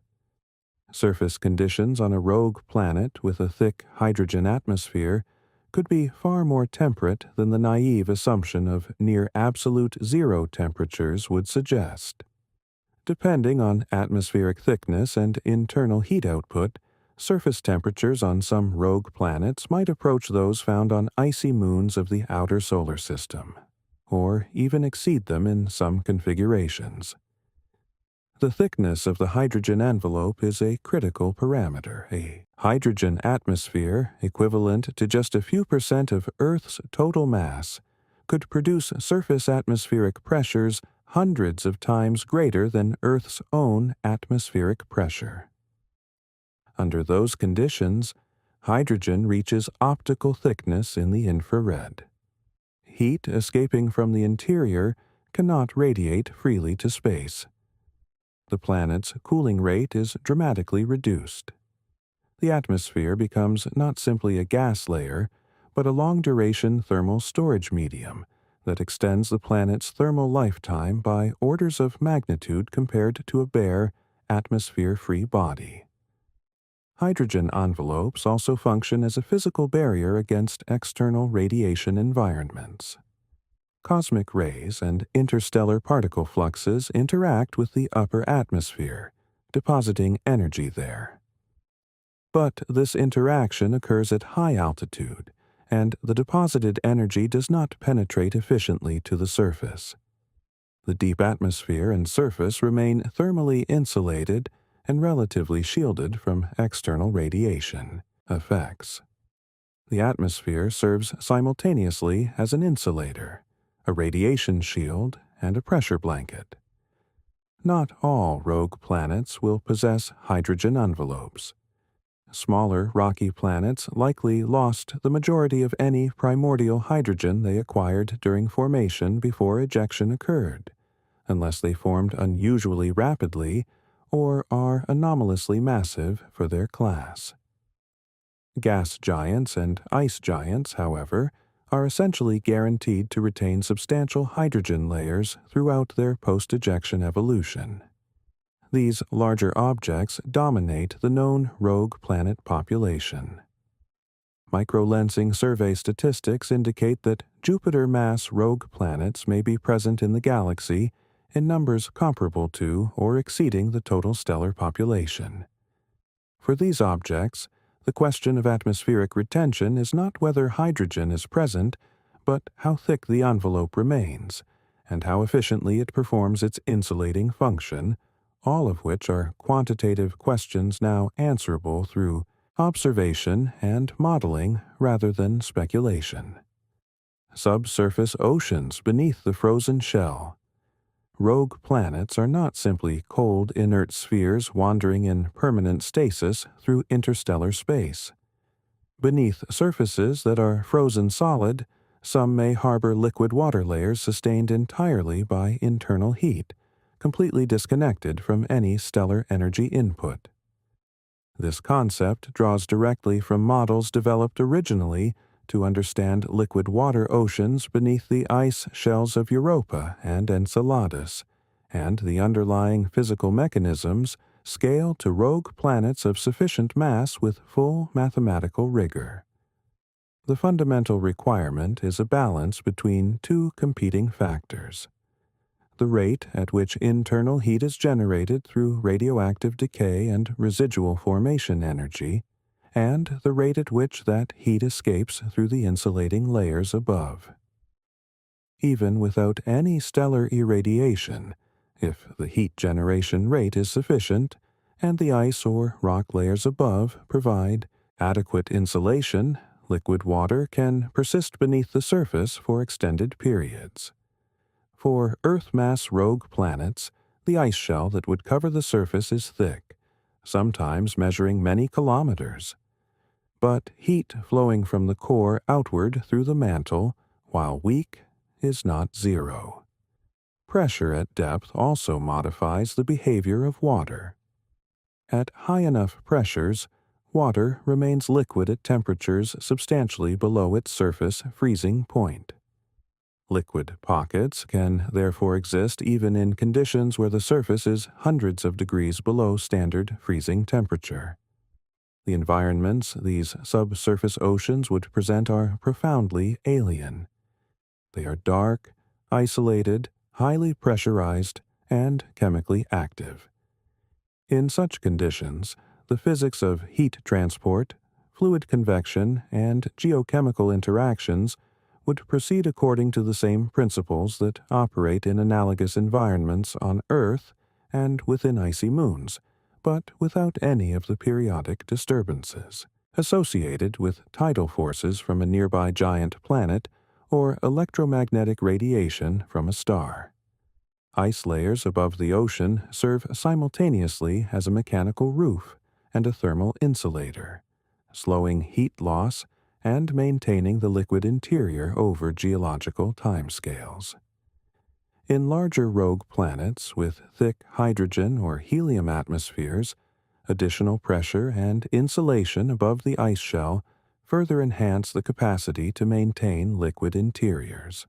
Surface conditions on a rogue planet with a thick hydrogen atmosphere could be far more temperate than the naive assumption of near absolute zero temperatures would suggest. Depending on atmospheric thickness and internal heat output, surface temperatures on some rogue planets might approach those found on icy moons of the outer solar system, or even exceed them in some configurations. The thickness of the hydrogen envelope is a critical parameter. A hydrogen atmosphere, equivalent to just a few percent of Earth's total mass, could produce surface atmospheric pressures hundreds of times greater than Earth's own atmospheric pressure. Under those conditions, hydrogen reaches optical thickness in the infrared. Heat escaping from the interior cannot radiate freely to space. The planet's cooling rate is dramatically reduced. The atmosphere becomes not simply a gas layer, but a long-duration thermal storage medium that extends the planet's thermal lifetime by orders of magnitude compared to a bare, atmosphere-free body. Hydrogen envelopes also function as a physical barrier against external radiation environments. Cosmic rays and interstellar particle fluxes interact with the upper atmosphere, depositing energy there. But this interaction occurs at high altitude, and the deposited energy does not penetrate efficiently to the surface. The deep atmosphere and surface remain thermally insulated and relatively shielded from external radiation effects. The atmosphere serves simultaneously as an insulator, a radiation shield, and a pressure blanket. Not all rogue planets will possess hydrogen envelopes. Smaller rocky planets likely lost the majority of any primordial hydrogen they acquired during formation before ejection occurred, unless they formed unusually rapidly or are anomalously massive for their class. Gas giants and ice giants, however, are essentially guaranteed to retain substantial hydrogen layers throughout their post-ejection evolution. These larger objects dominate the known rogue planet population. Microlensing survey statistics indicate that Jupiter-mass rogue planets may be present in the galaxy in numbers comparable to or exceeding the total stellar population. For these objects, the question of atmospheric retention is not whether hydrogen is present, but how thick the envelope remains, and how efficiently it performs its insulating function, all of which are quantitative questions now answerable through observation and modeling rather than speculation. Subsurface oceans beneath the frozen shell. Rogue planets are not simply cold, inert spheres wandering in permanent stasis through interstellar space. Beneath surfaces that are frozen solid, some may harbor liquid water layers sustained entirely by internal heat, completely disconnected from any stellar energy input. This concept draws directly from models developed originally to understand liquid water oceans beneath the ice shells of Europa and Enceladus, and the underlying physical mechanisms scale to rogue planets of sufficient mass with full mathematical rigor. The fundamental requirement is a balance between two competing factors: the rate at which internal heat is generated through radioactive decay and residual formation energy, and the rate at which that heat escapes through the insulating layers above. Even without any stellar irradiation, if the heat generation rate is sufficient, and the ice or rock layers above provide adequate insulation, liquid water can persist beneath the surface for extended periods. For Earth-mass rogue planets, the ice shell that would cover the surface is thick, sometimes measuring many kilometers. But heat flowing from the core outward through the mantle, while weak, is not zero. Pressure at depth also modifies the behavior of water. At high enough pressures, water remains liquid at temperatures substantially below its surface freezing point. Liquid pockets can therefore exist even in conditions where the surface is hundreds of degrees below standard freezing temperature. The environments these subsurface oceans would present are profoundly alien. They are dark, isolated, highly pressurized, and chemically active. In such conditions, the physics of heat transport, fluid convection, and geochemical interactions would proceed according to the same principles that operate in analogous environments on Earth and within icy moons, but without any of the periodic disturbances associated with tidal forces from a nearby giant planet or electromagnetic radiation from a star. Ice layers above the ocean serve simultaneously as a mechanical roof and a thermal insulator, slowing heat loss and maintaining the liquid interior over geological timescales. In larger rogue planets with thick hydrogen or helium atmospheres, additional pressure and insulation above the ice shell further enhance the capacity to maintain liquid interiors.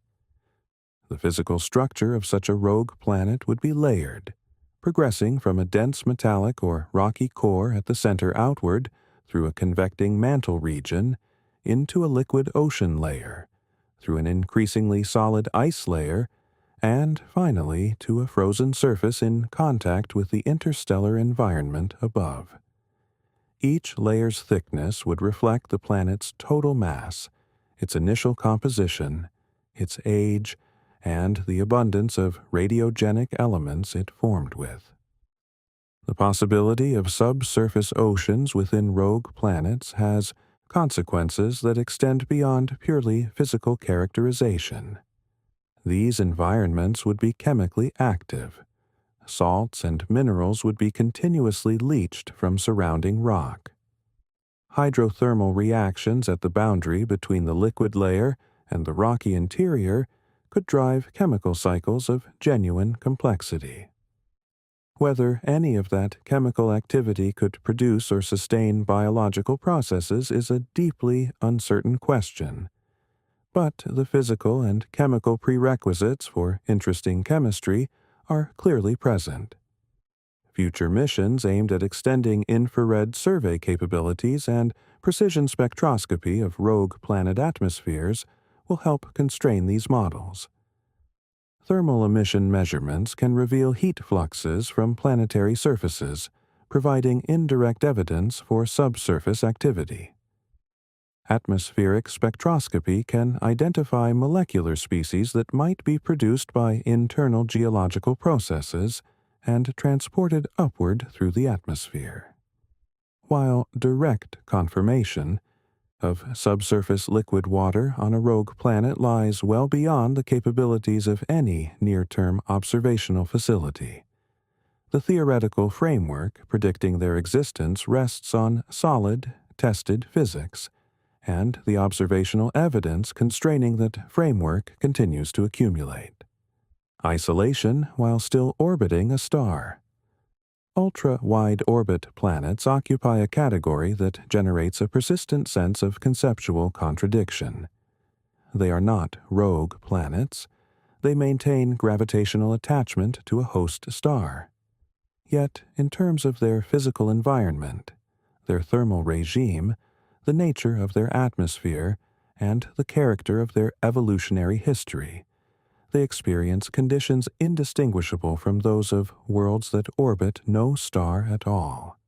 The physical structure of such a rogue planet would be layered, progressing from a dense metallic or rocky core at the center outward through a convecting mantle region into a liquid ocean layer, through an increasingly solid ice layer, and finally to a frozen surface in contact with the interstellar environment above. Each layer's thickness would reflect the planet's total mass, its initial composition, its age, and the abundance of radiogenic elements it formed with. The possibility of subsurface oceans within rogue planets has consequences that extend beyond purely physical characterization. These environments would be chemically active. Salts and minerals would be continuously leached from surrounding rock. Hydrothermal reactions at the boundary between the liquid layer and the rocky interior could drive chemical cycles of genuine complexity. Whether any of that chemical activity could produce or sustain biological processes is a deeply uncertain question, but the physical and chemical prerequisites for interesting chemistry are clearly present. Future missions aimed at extending infrared survey capabilities and precision spectroscopy of rogue planet atmospheres will help constrain these models. Thermal emission measurements can reveal heat fluxes from planetary surfaces, providing indirect evidence for subsurface activity. Atmospheric spectroscopy can identify molecular species that might be produced by internal geological processes and transported upward through the atmosphere. While direct confirmation of subsurface liquid water on a rogue planet lies well beyond the capabilities of any near-term observational facility, the theoretical framework predicting their existence rests on solid, tested physics, and the observational evidence constraining that framework continues to accumulate. Isolation while still orbiting a star. Ultra-wide orbit planets occupy a category that generates a persistent sense of conceptual contradiction. They are not rogue planets. They maintain gravitational attachment to a host star. Yet, in terms of their physical environment, their thermal regime, the nature of their atmosphere, and the character of their evolutionary history, they experience conditions indistinguishable from those of worlds that orbit no star at all.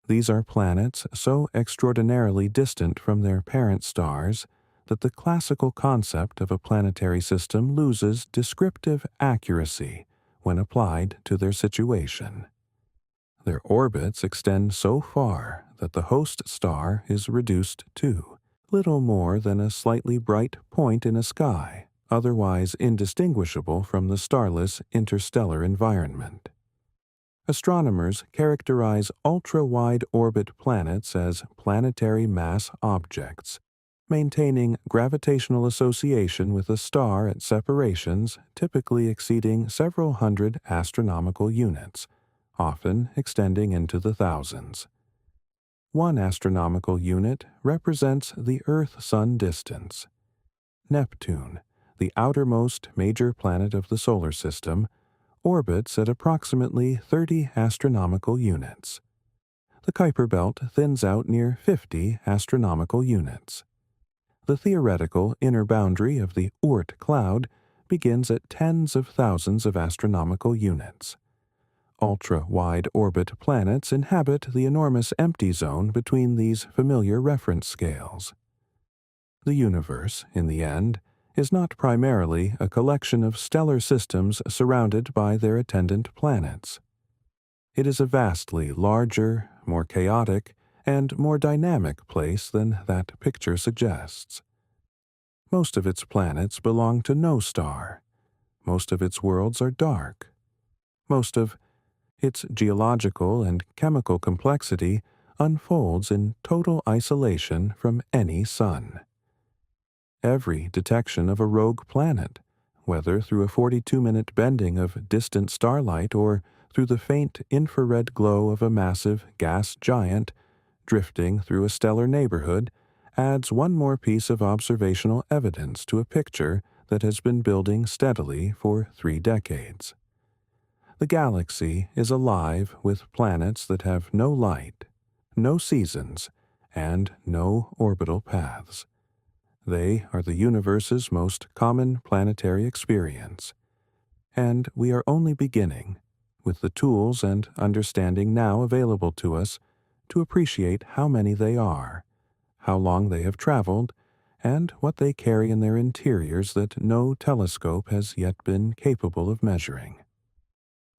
These are planets so extraordinarily distant from their parent stars that the classical concept of a planetary system loses descriptive accuracy when applied to their situation. Their orbits extend so far that the host star is reduced to little more than a slightly bright point in a sky, otherwise indistinguishable from the starless interstellar environment. Astronomers characterize ultra-wide orbit planets as planetary mass objects, maintaining gravitational association with a star at separations typically exceeding several hundred astronomical units, often extending into the thousands. One astronomical unit represents the Earth-Sun distance. Neptune, the outermost major planet of the solar system, orbits at approximately 30 astronomical units. The Kuiper belt thins out near 50 astronomical units. The theoretical inner boundary of the Oort cloud begins at tens of thousands of astronomical units. Ultra-wide orbit planets inhabit the enormous empty zone between these familiar reference scales. The universe, in the end, is not primarily a collection of stellar systems surrounded by their attendant planets. It is a vastly larger, more chaotic, and more dynamic place than that picture suggests. Most of its planets belong to no star. Most of its worlds are dark. Most of its geological and chemical complexity unfolds in total isolation from any sun. Every detection of a rogue planet, whether through a 42-minute bending of distant starlight or through the faint infrared glow of a massive gas giant drifting through a stellar neighborhood, adds one more piece of observational evidence to a picture that has been building steadily for 3 decades. The galaxy is alive with planets that have no light, no seasons, and no orbital paths. They are the universe's most common planetary experience. And we are only beginning, with the tools and understanding now available to us, to appreciate how many they are, how long they have traveled, and what they carry in their interiors that no telescope has yet been capable of measuring.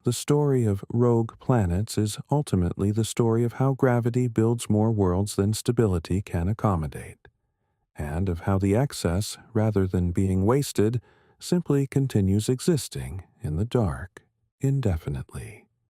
The story of rogue planets is ultimately the story of how gravity builds more worlds than stability can accommodate, and of how the excess, rather than being wasted, simply continues existing in the dark indefinitely.